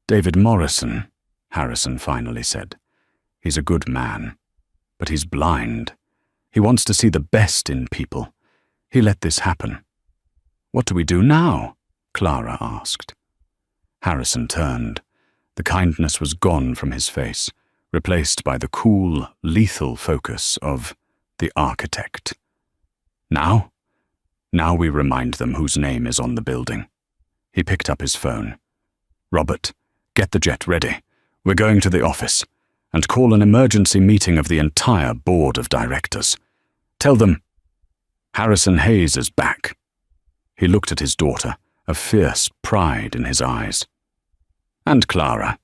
"David Morrison," Harrison finally said. "He's a good man, but he's blind. He wants to see the best in people. He let this happen." "What do we do now?" Clara asked. Harrison turned. The kindness was gone from his face, replaced by the cool, lethal focus of the architect. "Now? Now we remind them whose name is on the building." He picked up his phone. "Robert, get the jet ready. We're going to the office. And call an emergency meeting of the entire board of directors. Tell them Harrison Hayes is back." He looked at his daughter, a fierce pride in his eyes. "And Clara,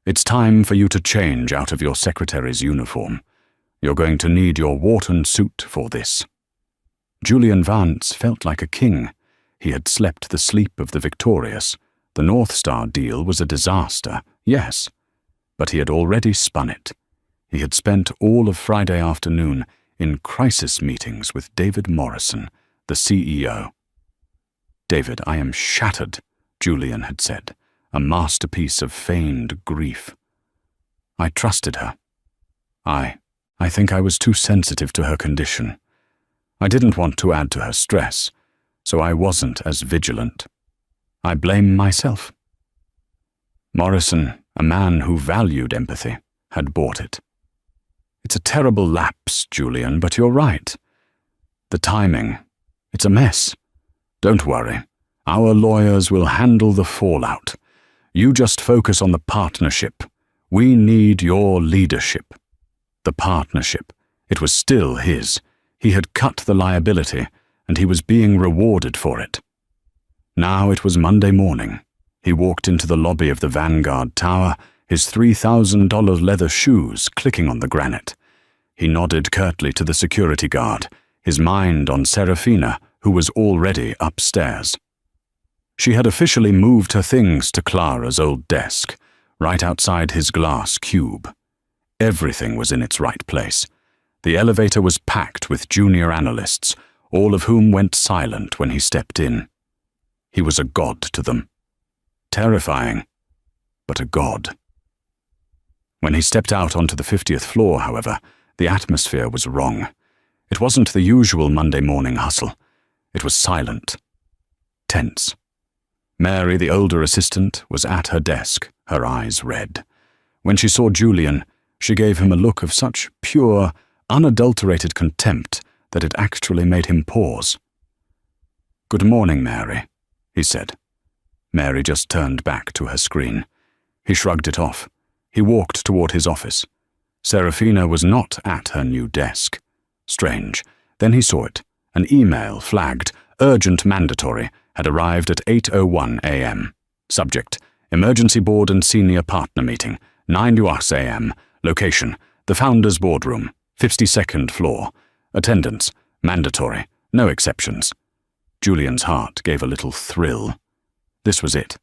It's time for you to change out of your secretary's uniform. You're going to need your Wharton suit for this." Julian Vance felt like a king. He had slept the sleep of the victorious. The North Star deal was a disaster, yes, but he had already spun it. He had spent all of Friday afternoon in crisis meetings with David Morrison, the CEO. "David, I am shattered," Julian had said, a masterpiece of feigned grief. "I trusted her. I think I was too sensitive to her condition. I didn't want to add to her stress, so I wasn't as vigilant. I blame myself." Morrison, a man who valued empathy, had bought it. "It's a terrible lapse, Julian, but you're right. The timing, it's a mess. Don't worry. Our lawyers will handle the fallout. You just focus on the partnership. We need your leadership." The partnership. It was still his. He had cut the liability, and he was being rewarded for it. Now it was Monday morning. He walked into the lobby of the Vanguard Tower, his $3,000 leather shoes clicking on the granite. He nodded curtly to the security guard, his mind on Serafina, who was already upstairs. She had officially moved her things to Clara's old desk, right outside his glass cube. Everything was in its right place. The elevator was packed with junior analysts, all of whom went silent when he stepped in. He was a god to them. Terrifying, but a god. When he stepped out onto the 50th floor, however, the atmosphere was wrong. It wasn't the usual Monday morning hustle. It was silent, tense. Mary, the older assistant, was at her desk, her eyes red. When she saw Julian, she gave him a look of such pure, unadulterated contempt that it actually made him pause. "Good morning, Mary," he said. Mary just turned back to her screen. He shrugged it off. He walked toward his office. Serafina was not at her new desk. Strange. Then he saw it. An email flagged, "Urgent Mandatory," had arrived at 8:01 a.m. Subject, "Emergency Board and Senior Partner Meeting, 9 UAS a.m. Location, the Founders Boardroom, 52nd floor. Attendance, mandatory, no exceptions." Julian's heart gave a little thrill. This was it.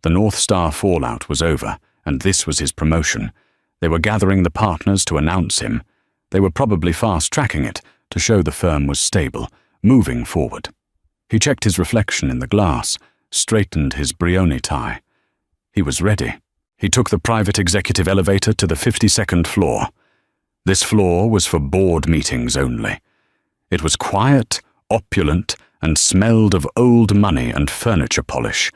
The North Star fallout was over, and this was his promotion. They were gathering the partners to announce him. They were probably fast-tracking it to show the firm was stable, moving forward. He checked his reflection in the glass, straightened his Brioni tie. He was ready. He took the private executive elevator to the 52nd floor. This floor was for board meetings only. It was quiet, opulent, and smelled of old money and furniture polish.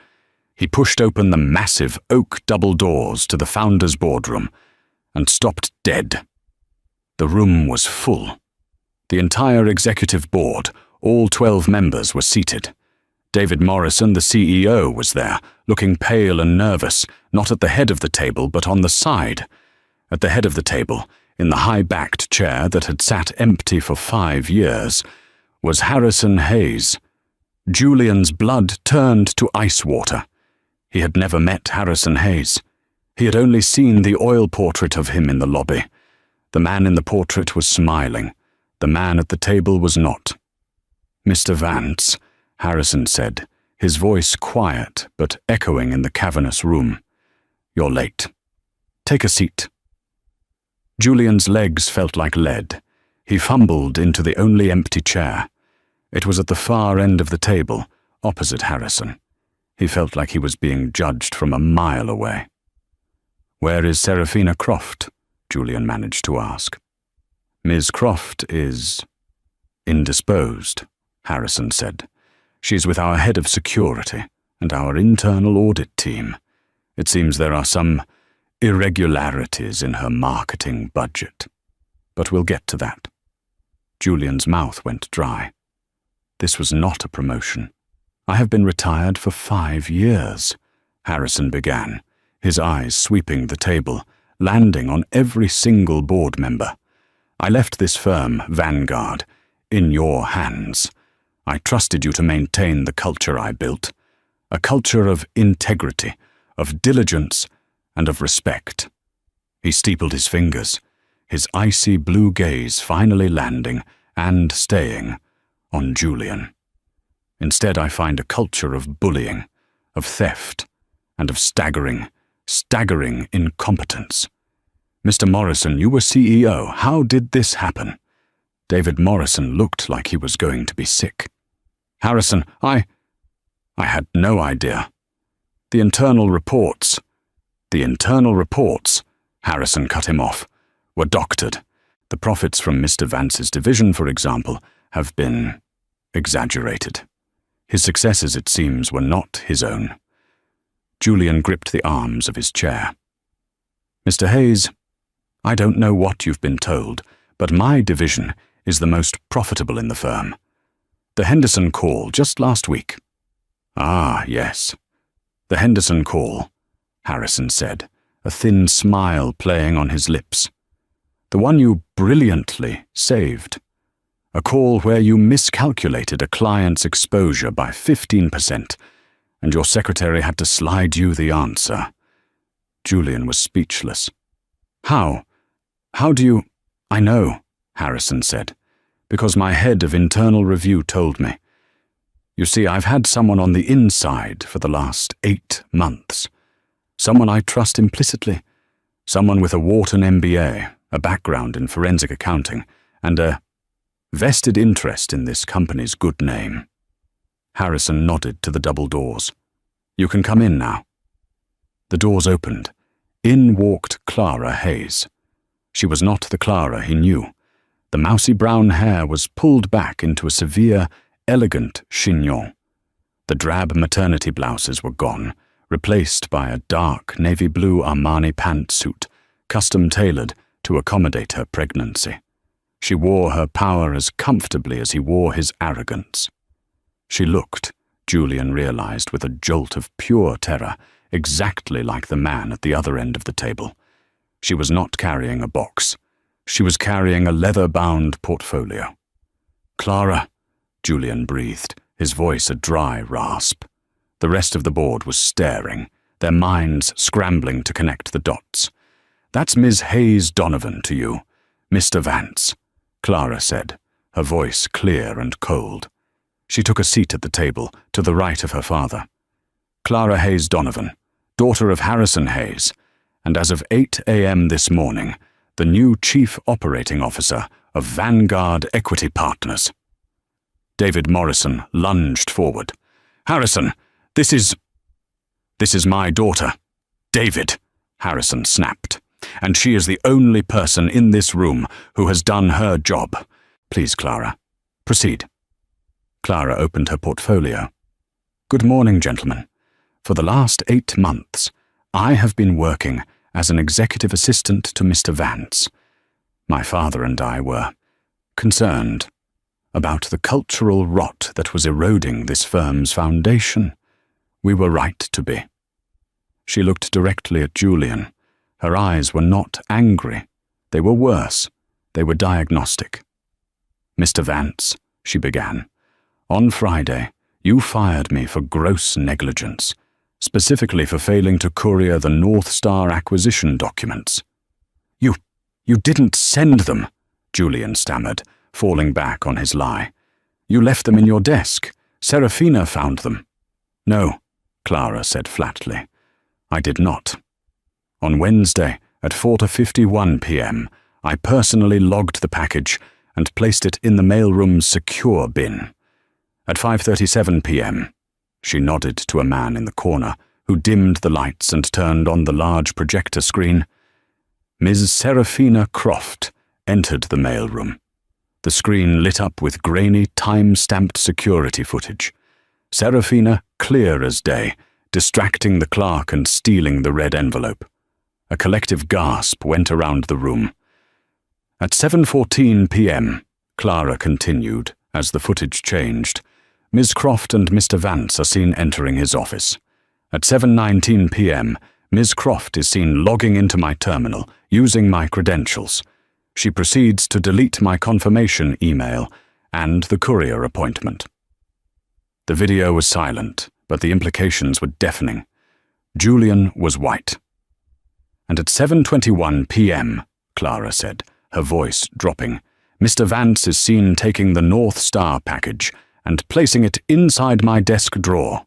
He pushed open the massive oak double doors to the founder's boardroom and stopped dead. The room was full. The entire executive board, all 12 members, were seated. David Morrison, the CEO, was there, looking pale and nervous, not at the head of the table, but on the side. At the head of the table, in the high-backed chair that had sat empty for 5 years, was Harrison Hayes. Julian's blood turned to ice water. He had never met Harrison Hayes. He had only seen the oil portrait of him in the lobby. The man in the portrait was smiling. The man at the table was not. "Mr. Vance," Harrison said, his voice quiet but echoing in the cavernous room. "You're late. Take a seat." Julian's legs felt like lead. He fumbled into the only empty chair. It was at the far end of the table, opposite Harrison. He felt like he was being judged from a mile away. "Where is Serafina Croft?" Julian managed to ask. "Ms. Croft is indisposed," Harrison said. "She's with our head of security and our internal audit team. It seems there are some irregularities in her marketing budget. But we'll get to that." Julian's mouth went dry. This was not a promotion. "I have been retired for 5 years," Harrison began, his eyes sweeping the table, landing on every single board member. "I left this firm, Vanguard, in your hands. I trusted you to maintain the culture I built, a culture of integrity, of diligence, and of respect. He steepled his fingers, his icy blue gaze finally landing and staying on Julian. Instead, I find a culture of bullying, of theft, and of staggering incompetence. Mr. Morrison, you were CEO. How did this happen? David Morrison looked like he was going to be sick. Harrison, I had no idea. The internal reports, Harrison cut him off, were doctored. The profits from Mr. Vance's division, for example, have been exaggerated. His successes, it seems, were not his own. Julian gripped the arms of his chair. Mr. Hayes, I don't know what you've been told, but my division is the most profitable in the firm. The Henderson call just last week. Ah, yes. The Henderson call, Harrison said, a thin smile playing on his lips. The one you brilliantly saved. A call where you miscalculated a client's exposure by 15%, and your secretary had to slide you the answer. Julian was speechless. How? How do you— I know, Harrison said, because my head of internal review told me. You see, I've had someone on the inside for the last 8 months. Someone I trust implicitly. Someone with a Wharton MBA, a background in forensic accounting, and a vested interest in this company's good name. Harrison nodded to the double doors. You can come in now. The doors opened. In walked Clara Hayes. She was not the Clara he knew. The mousy brown hair was pulled back into a severe, elegant chignon. The drab maternity blouses were gone, replaced by a dark navy blue Armani pantsuit, custom-tailored to accommodate her pregnancy. She wore her power as comfortably as he wore his arrogance. She looked, Julian realized with a jolt of pure terror, exactly like the man at the other end of the table. She was not carrying a box. She was carrying a leather-bound portfolio. Clara, Julian breathed, his voice a dry rasp. The rest of the board was staring, their minds scrambling to connect the dots. That's Ms. Hayes Donovan to you, Mr. Vance, Clara said, her voice clear and cold. She took a seat at the table, to the right of her father. Clara Hayes Donovan, daughter of Harrison Hayes, and as of 8 a.m. this morning, the new Chief Operating Officer of Vanguard Equity Partners. David Morrison lunged forward. Harrison, this is my daughter. David, Harrison snapped. And she is the only person in this room who has done her job. Please, Clara, proceed. Clara opened her portfolio. Good morning, gentlemen. For the last 8 months, I have been working as an executive assistant to Mr. Vance. My father and I were concerned about the cultural rot that was eroding this firm's foundation. We were right to be. She looked directly at Julian. Her eyes were not angry. They were worse. They were diagnostic. Mr. Vance, she began, on Friday, you fired me for gross negligence, specifically for failing to courier the North Star acquisition documents. You didn't send them, Julian stammered, falling back on his lie. You left them in your desk. Serafina found them. No, Clara said flatly. I did not. On Wednesday, at 4:51 p.m., I personally logged the package and placed it in the mailroom's secure bin. At 5:37 p.m., she nodded to a man in the corner who dimmed the lights and turned on the large projector screen. Ms. Serafina Croft entered the mailroom. The screen lit up with grainy, time-stamped security footage. Serafina clear as day, distracting the clerk and stealing the red envelope. A collective gasp went around the room. At 7:14 p.m., Clara continued, as the footage changed. Ms. Croft and Mr. Vance are seen entering his office. At 7:19 p.m., Ms. Croft is seen logging into my terminal, using my credentials. She proceeds to delete my confirmation email and the courier appointment. The video was silent, but the implications were deafening. Julian was white. And at 7:21 p.m., Clara said, her voice dropping, Mr. Vance is seen taking the North Star package and placing it inside my desk drawer.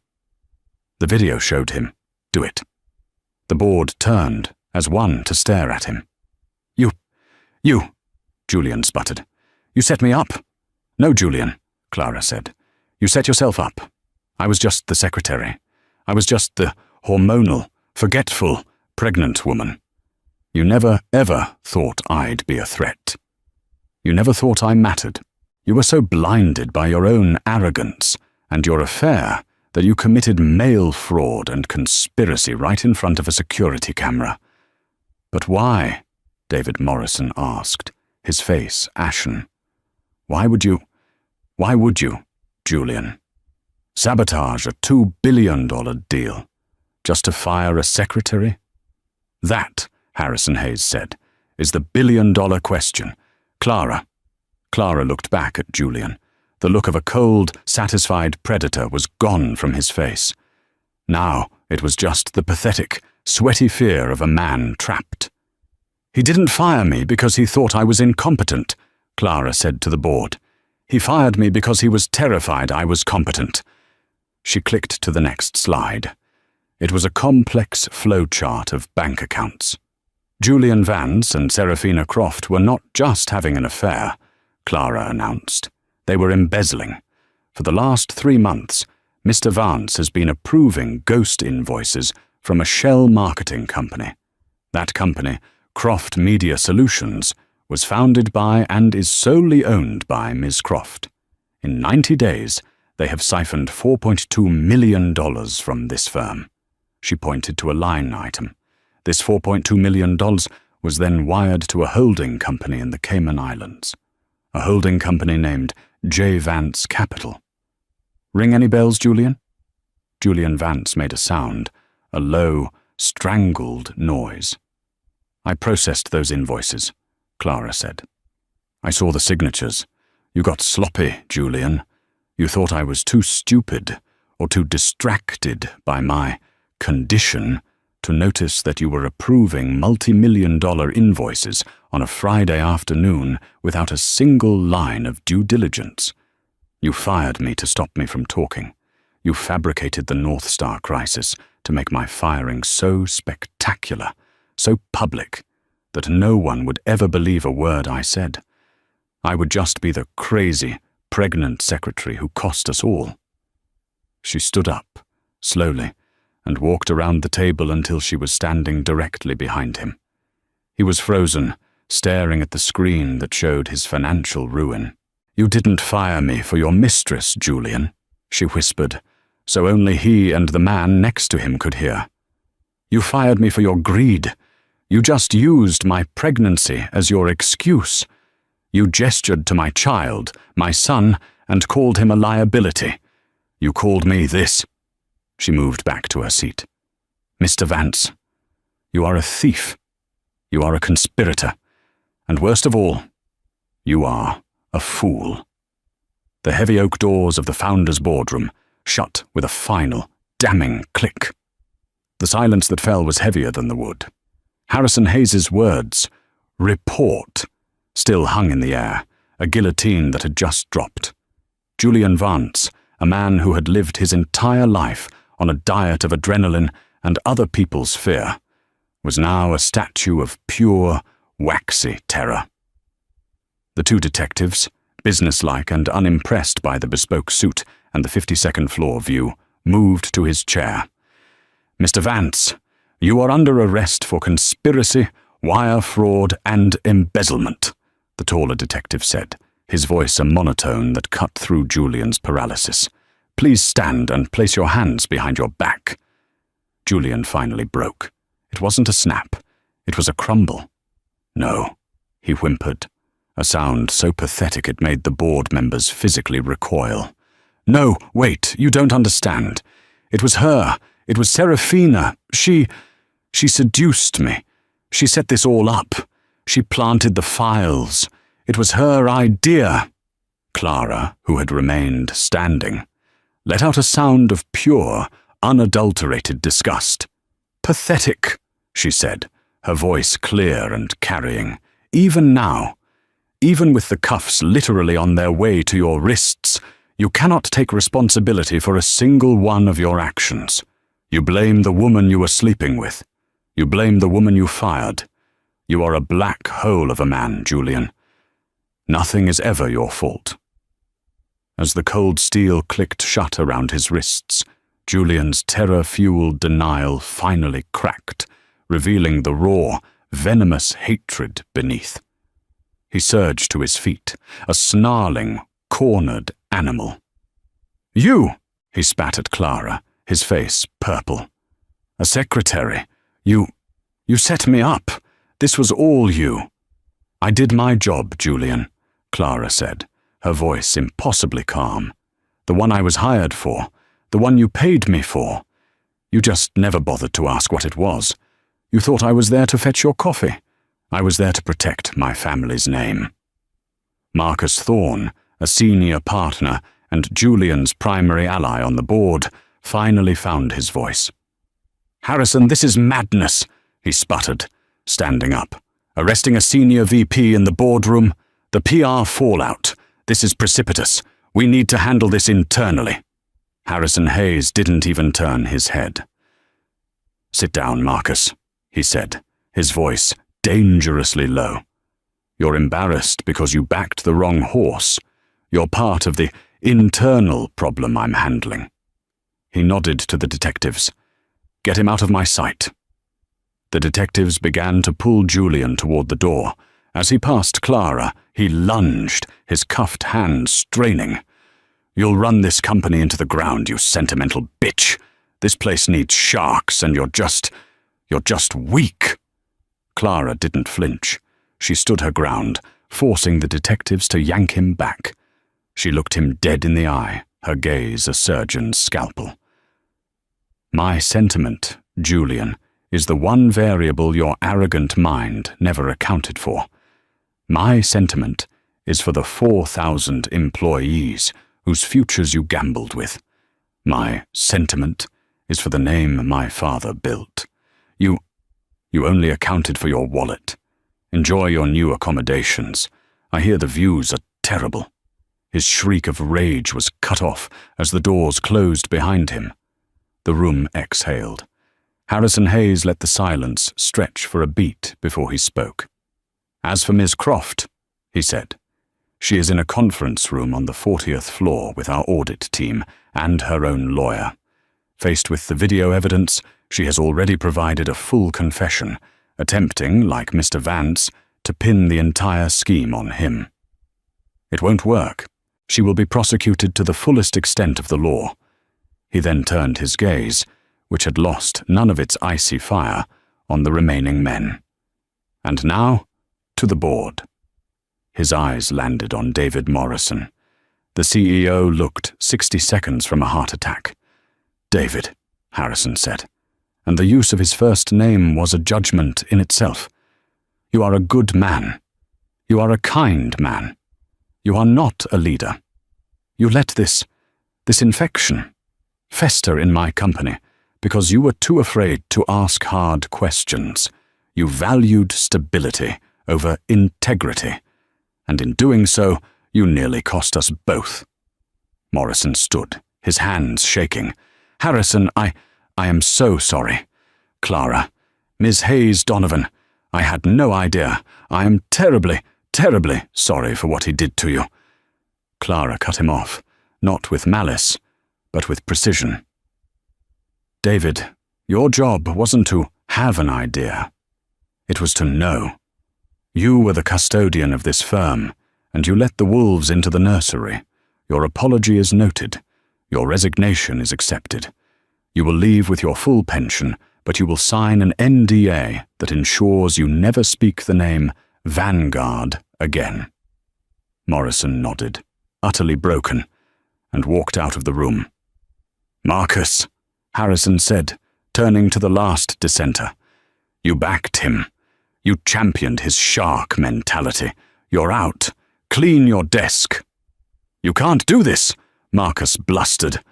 The video showed him. Do it. The board turned as one to stare at him. You, Julian sputtered. You set me up. No, Julian, Clara said. You set yourself up. I was just the secretary. I was just the hormonal, forgetful, pregnant woman. You never, ever thought I'd be a threat. You never thought I mattered. You were so blinded by your own arrogance and your affair that you committed mail fraud and conspiracy right in front of a security camera. But why? David Morrison asked, his face ashen. Why would you, Julian? Sabotage a $2 billion deal just to fire a secretary? That, Harrison Hayes said, is the billion-dollar question. Clara looked back at Julian. The look of a cold, satisfied predator was gone from his face. Now it was just the pathetic, sweaty fear of a man trapped. He didn't fire me because he thought I was incompetent, Clara said to the board. He fired me because he was terrified I was competent. She clicked to the next slide. It was a complex flowchart of bank accounts. Julian Vance and Seraphina Croft were not just having an affair, Clara announced. They were embezzling. For the last 3 months, Mr. Vance has been approving ghost invoices from a shell marketing company. That company, Croft Media Solutions, was founded by and is solely owned by Ms. Croft. In 90 days, they have siphoned $4.2 million from this firm. She pointed to a line item. This $4.2 million was then wired to a holding company in the Cayman Islands, a holding company named J. Vance Capital. Ring any bells, Julian? Julian Vance made a sound, a low, strangled noise. I processed those invoices, Clara said. I saw the signatures. You got sloppy, Julian. You thought I was too stupid or too distracted by my condition to notice that you were approving multi-million-dollar invoices on a Friday afternoon without a single line of due diligence. You fired me to stop me from talking. You fabricated the North Star crisis to make my firing so spectacular, so public, that no one would ever believe a word I said. I would just be the crazy, pregnant secretary who cost us all. She stood up, slowly, and walked around the table until she was standing directly behind him. He was frozen, staring at the screen that showed his financial ruin. You didn't fire me for your mistress, Julian, she whispered, so only he and the man next to him could hear. You fired me for your greed. You just used my pregnancy as your excuse. You gestured to my child, my son, and called him a liability. You called me this. She moved back to her seat. Mr. Vance, you are a thief. You are a conspirator. And worst of all, you are a fool. The heavy oak doors of the founder's boardroom shut with a final, damning click. The silence that fell was heavier than the wood. Harrison Hayes's words, report, still hung in the air, a guillotine that had just dropped. Julian Vance, a man who had lived his entire life on a diet of adrenaline and other people's fear, was now a statue of pure, waxy terror. The two detectives, businesslike and unimpressed by the bespoke suit and the 52nd floor view, moved to his chair. Mr. Vance, you are under arrest for conspiracy, wire fraud, and embezzlement, the taller detective said, his voice a monotone that cut through Julian's paralysis. Please stand and place your hands behind your back. Julian finally broke. It wasn't a snap. It was a crumble. No, he whimpered, a sound so pathetic it made the board members physically recoil. No, wait, you don't understand. It was her. It was Seraphina. She seduced me. She set this all up. She planted the files. It was her idea. Clara, who had remained standing, let out a sound of pure, unadulterated disgust. Pathetic, she said, her voice clear and carrying. "Even now, even with the cuffs literally on their way to your wrists, you cannot take responsibility for a single one of your actions. You blame the woman you were sleeping with. You blame the woman you fired. You are a black hole of a man, Julian. Nothing is ever your fault." As the cold steel clicked shut around his wrists, Julian's terror-fueled denial finally cracked, revealing the raw, venomous hatred beneath. He surged to his feet, a snarling, cornered animal. "You!" he spat at Clara, his face purple. "A secretary. You set me up. This was all you." "I did my job, Julian," Clara said, her voice impossibly calm. "The one I was hired for, the one you paid me for. You just never bothered to ask what it was. You thought I was there to fetch your coffee. I was there to protect my family's name." Marcus Thorne, a senior partner and Julian's primary ally on the board, finally found his voice. "Harrison, this is madness," he sputtered, standing up. "Arresting a senior VP in the boardroom? The PR fallout. This is precipitous. We need to handle this internally." Harrison Hayes didn't even turn his head. "Sit down, Marcus," he said, his voice dangerously low. "You're embarrassed because you backed the wrong horse. You're part of the internal problem I'm handling." He nodded to the detectives. "Get him out of my sight." The detectives began to pull Julian toward the door. As he passed Clara, he lunged, his cuffed hands straining. "You'll run this company into the ground, you sentimental bitch. This place needs sharks, and you're just weak." Clara didn't flinch. She stood her ground, forcing the detectives to yank him back. She looked him dead in the eye, her gaze a surgeon's scalpel. "My sentiment, Julian, is the one variable your arrogant mind never accounted for. My sentiment is for the 4,000 employees whose futures you gambled with. My sentiment is for the name my father built. You only accounted for your wallet. Enjoy your new accommodations. I hear the views are terrible." His shriek of rage was cut off as the doors closed behind him. The room exhaled. Harrison Hayes let the silence stretch for a beat before he spoke. "As for Ms. Croft," he said, "she is in a conference room on the 40th floor with our audit team and her own lawyer. Faced with the video evidence, she has already provided a full confession, attempting, like Mr. Vance, to pin the entire scheme on him. It won't work. She will be prosecuted to the fullest extent of the law." He then turned his gaze, which had lost none of its icy fire, on the remaining men. "And now, to the board." His eyes landed on David Morrison. The CEO looked 60 seconds from a heart attack. "David," Harrison said, and the use of his first name was a judgment in itself. "You are a good man. You are a kind man. You are not a leader. You let this infection fester in my company because you were too afraid to ask hard questions. You valued stability over integrity, and in doing so, you nearly cost us both." Morrison stood, his hands shaking. "Harrison, I am so sorry. Clara, Ms. Hayes Donovan, I had no idea. I am terribly, terribly sorry for what he did to you." Clara cut him off, not with malice, but with precision. "David, your job wasn't to have an idea. It was to know. You were the custodian of this firm, and you let the wolves into the nursery. Your apology is noted. Your resignation is accepted. You will leave with your full pension, but you will sign an NDA that ensures you never speak the name Vanguard again." Morrison nodded, utterly broken, and walked out of the room. "Marcus," Harrison said, turning to the last dissenter, "you backed him. You championed his shark mentality. You're out. Clean your desk." "You can't do this," Marcus blustered.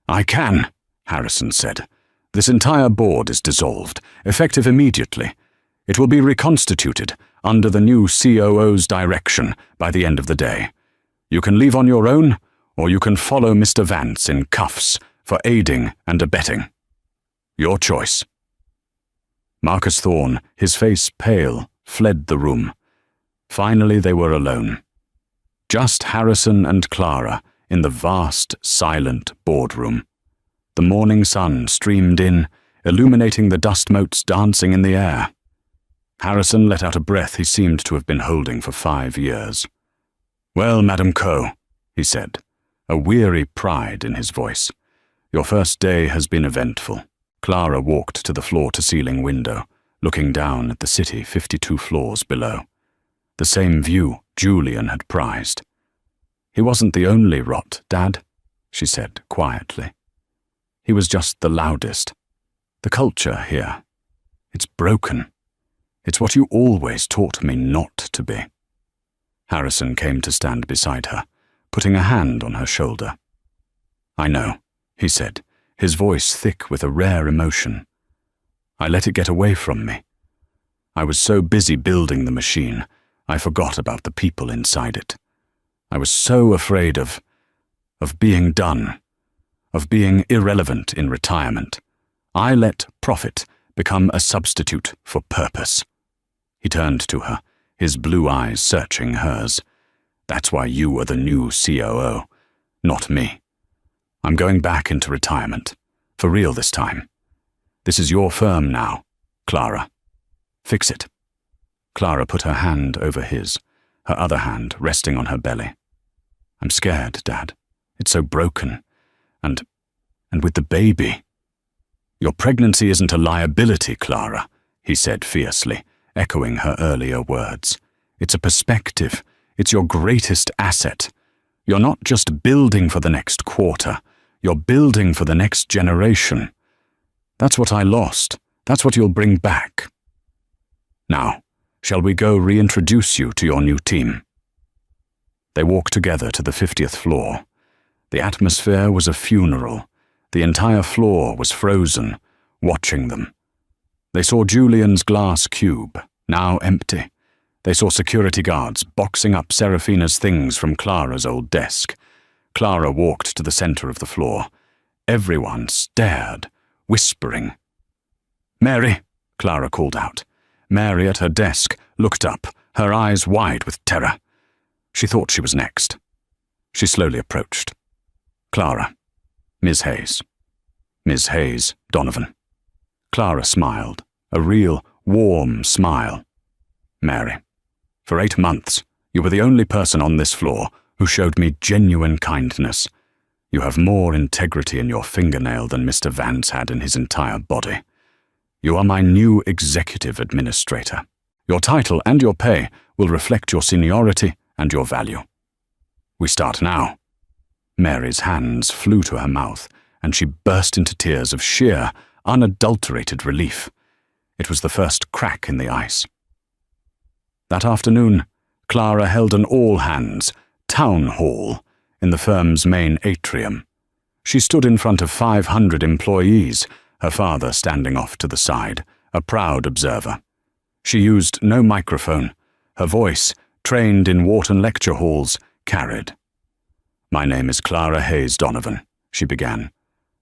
"I can," Harrison said. "This entire board is dissolved, effective immediately. It will be reconstituted under the new COO's direction by the end of the day. You can leave on your own, or you can follow Mr. Vance in cuffs for aiding and abetting. Your choice." Marcus Thorne, his face pale, fled the room. Finally they were alone. Just Harrison and Clara in the vast, silent boardroom. The morning sun streamed in, illuminating the dust motes dancing in the air. Harrison let out a breath he seemed to have been holding for 5 years. "Well, Madam Coe," he said, a weary pride in his voice. "Your first day has been eventful." Clara walked to the floor-to-ceiling window, looking down at the city 52 floors below. The same view Julian had prized. "He wasn't the only rot, Dad," she said quietly. "He was just the loudest. The culture here, it's broken. It's what you always taught me not to be." Harrison came to stand beside her, putting a hand on her shoulder. "I know," he said, his voice thick with a rare emotion. "I let it get away from me. I was so busy building the machine, I forgot about the people inside it. I was so afraid of being done, of being irrelevant in retirement. I let profit become a substitute for purpose." He turned to her, his blue eyes searching hers. "That's why you are the new COO, not me. I'm going back into retirement, for real this time. This is your firm now, Clara. Fix it." Clara put her hand over his, her other hand resting on her belly. "I'm scared, Dad. It's so broken. And with the baby." "Your pregnancy isn't a liability, Clara," he said fiercely, echoing her earlier words. "It's a perspective. It's your greatest asset. You're not just building for the next quarter. You're building for the next generation. That's what I lost. That's what you'll bring back. Now, shall we go reintroduce you to your new team?" They walked together to the 50th floor. The atmosphere was a funeral. The entire floor was frozen, watching them. They saw Julian's glass cube, now empty. They saw security guards boxing up Serafina's things from Clara's old desk. Clara walked to the center of the floor. Everyone stared, whispering. "Mary," Clara called out. Mary at her desk looked up, her eyes wide with terror. She thought she was next. She slowly approached. "Clara, Ms. Hayes. Ms. Hayes, Donovan." Clara smiled, a real, warm smile. "Mary, for 8 months, you were the only person on this floor who showed me genuine kindness. You have more integrity in your fingernail than Mr. Vance had in his entire body. You are my new executive administrator. Your title and your pay will reflect your seniority and your value. We start now." Mary's hands flew to her mouth, and she burst into tears of sheer, unadulterated relief. It was the first crack in the ice. That afternoon, Clara held an all-hands, town hall, in the firm's main atrium. She stood in front of 500 employees, her father standing off to the side, a proud observer. She used no microphone. Her voice, trained in Wharton lecture halls, carried. "My name is Clara Hayes Donovan," she began.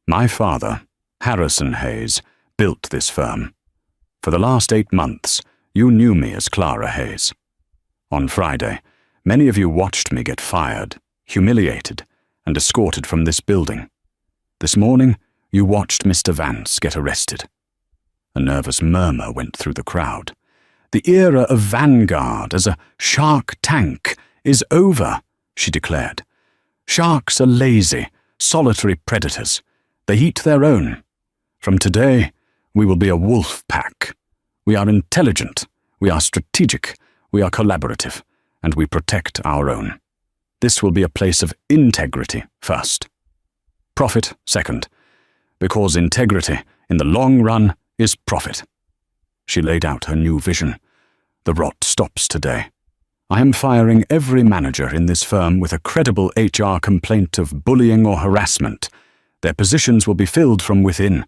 "My father, Harrison Hayes, built this firm. For the last 8 months, you knew me as Clara Hayes. On Friday, many of you watched me get fired, humiliated, and escorted from this building. This morning, you watched Mr. Vance get arrested." A nervous murmur went through the crowd. "The era of Vanguard as a shark tank is over," she declared. "Sharks are lazy, solitary predators. They eat their own. From today, we will be a wolf pack. We are intelligent, we are strategic, we are collaborative, and we protect our own. This will be a place of integrity first. Profit second, because integrity, in the long run, is profit." She laid out her new vision. "The rot stops today. I am firing every manager in this firm with a credible HR complaint of bullying or harassment. Their positions will be filled from within,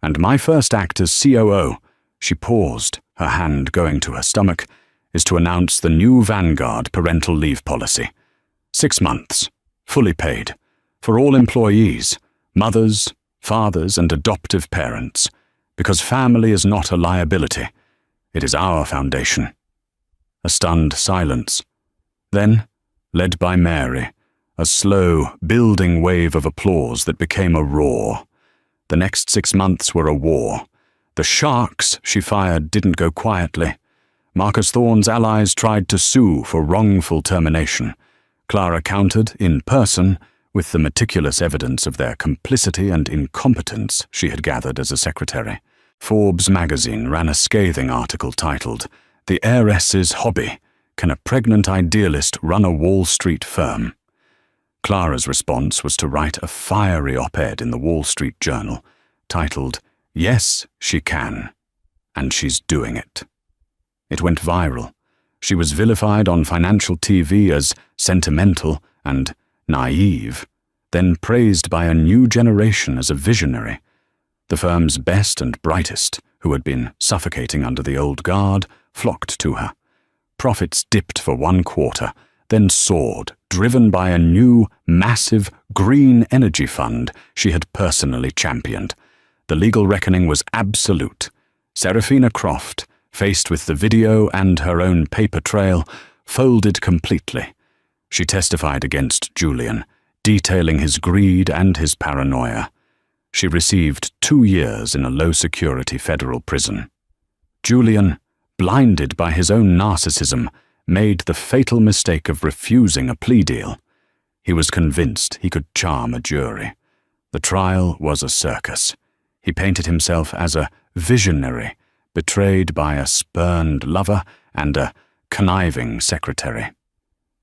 and my first act as COO," she paused, her hand going to her stomach, is to announce the new Vanguard parental leave policy. 6 months, fully paid, for all employees, mothers, fathers, and adoptive parents, because family is not a liability. It is our foundation. A stunned silence. Then, led by Mary, a slow, building wave of applause that became a roar. The next 6 months were a war. The sharks she fired didn't go quietly. Marcus Thorne's allies tried to sue for wrongful termination. Clara countered, in person, with the meticulous evidence of their complicity and incompetence she had gathered as a secretary. Forbes magazine ran a scathing article titled, "The Heiress's Hobby. Can a Pregnant Idealist Run a Wall Street Firm?" Clara's response was to write a fiery op-ed in the Wall Street Journal, titled, "Yes, she can, and she's doing it." It went viral. She was vilified on financial TV as sentimental and naive, then praised by a new generation as a visionary. The firm's best and brightest, who had been suffocating under the old guard, flocked to her. Profits dipped for 1 quarter, then soared, driven by a new, massive, green energy fund she had personally championed. The legal reckoning was absolute. Serafina Croft, faced with the video and her own paper trail, folded completely. She testified against Julian, detailing his greed and his paranoia. She received 2 years in a low-security federal prison. Julian, blinded by his own narcissism, made the fatal mistake of refusing a plea deal. He was convinced he could charm a jury. The trial was a circus. He painted himself as a visionary, betrayed by a spurned lover and a conniving secretary.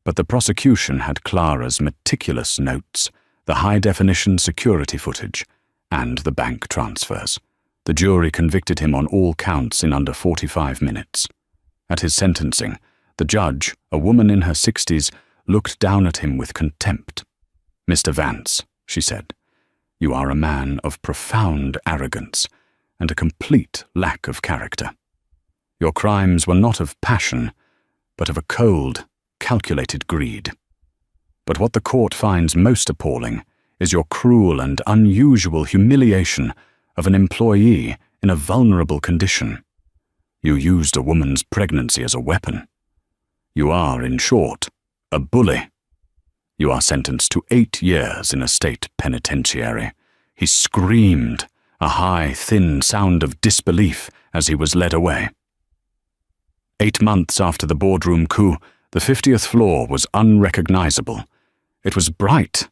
But the prosecution had Clara's meticulous notes, the high-definition security footage, and the bank transfers. The jury convicted him on all counts in under 45 minutes. At his sentencing, the judge, a woman in her 60s, looked down at him with contempt. "Mr. Vance," she said, "you are a man of profound arrogance and a complete lack of character. Your crimes were not of passion, but of a cold, calculated greed. But what the court finds most appalling is your cruel and unusual humiliation of an employee in a vulnerable condition. You used a woman's pregnancy as a weapon. You are, in short, a bully. You are sentenced to 8 years in a state penitentiary." He screamed, a high, thin sound of disbelief as he was led away. 8 months after the boardroom coup, the 50th floor was unrecognizable. It was bright.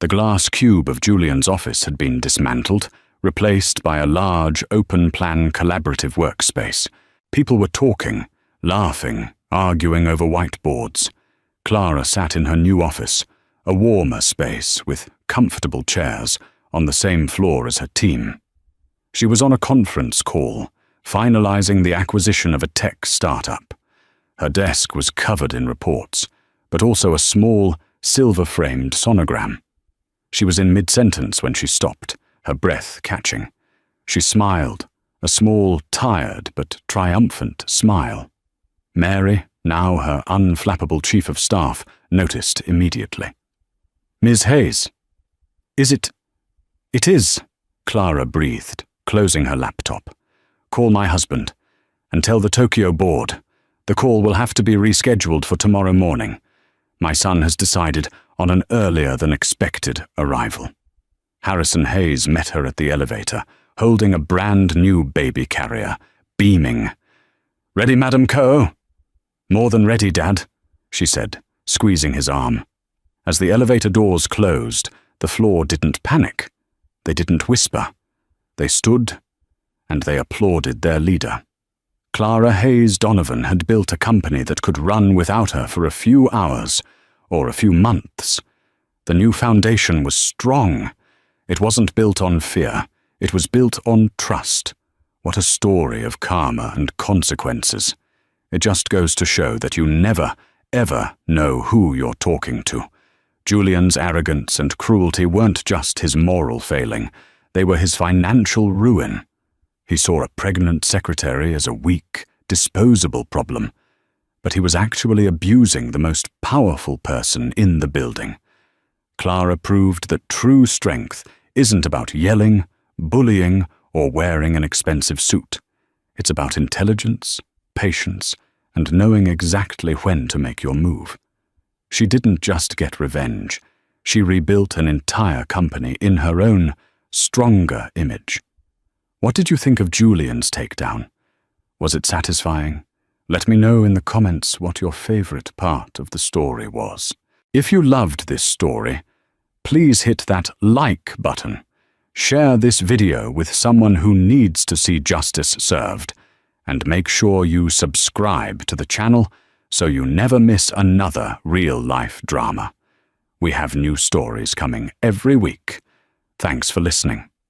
The glass cube of Julian's office had been dismantled, replaced by a large, open-plan collaborative workspace. People were talking, laughing, arguing over whiteboards. Clara sat in her new office, a warmer space with comfortable chairs, on the same floor as her team. She was on a conference call, finalizing the acquisition of a tech startup. Her desk was covered in reports, but also a small, silver-framed sonogram. She was in mid-sentence when she stopped, her breath catching. She smiled, a small, tired but triumphant smile. Mary, now her unflappable chief of staff, noticed immediately. "Ms. Hayes." It is," Clara breathed, closing her laptop. "Call my husband, and tell the Tokyo board. The call will have to be rescheduled for tomorrow morning. My son has decided on an earlier-than-expected arrival." Harrison Hayes met her at the elevator, holding a brand-new baby carrier, beaming. "Ready, Madam Coe?" "More than ready, Dad," she said, squeezing his arm. As the elevator doors closed, the floor didn't panic. They didn't whisper. They stood, and they applauded their leader. Clara Hayes Donovan had built a company that could run without her for a few hours, or a few months. The new foundation was strong. It wasn't built on fear. It was built on trust. What a story of karma and consequences. It just goes to show that you never, ever know who you're talking to. Julian's arrogance and cruelty weren't just his moral failing. They were his financial ruin. He saw a pregnant secretary as a weak, disposable problem, but he was actually abusing the most powerful person in the building. Clara proved that true strength isn't about yelling, bullying, or wearing an expensive suit. It's about intelligence, patience, and knowing exactly when to make your move. She didn't just get revenge. She rebuilt an entire company in her own, stronger image. What did you think of Julian's takedown? Was it satisfying? Let me know in the comments what your favorite part of the story was. If you loved this story, please hit that like button. Share this video with someone who needs to see justice served, and make sure you subscribe to the channel so you never miss another real-life drama. We have new stories coming every week. Thanks for listening.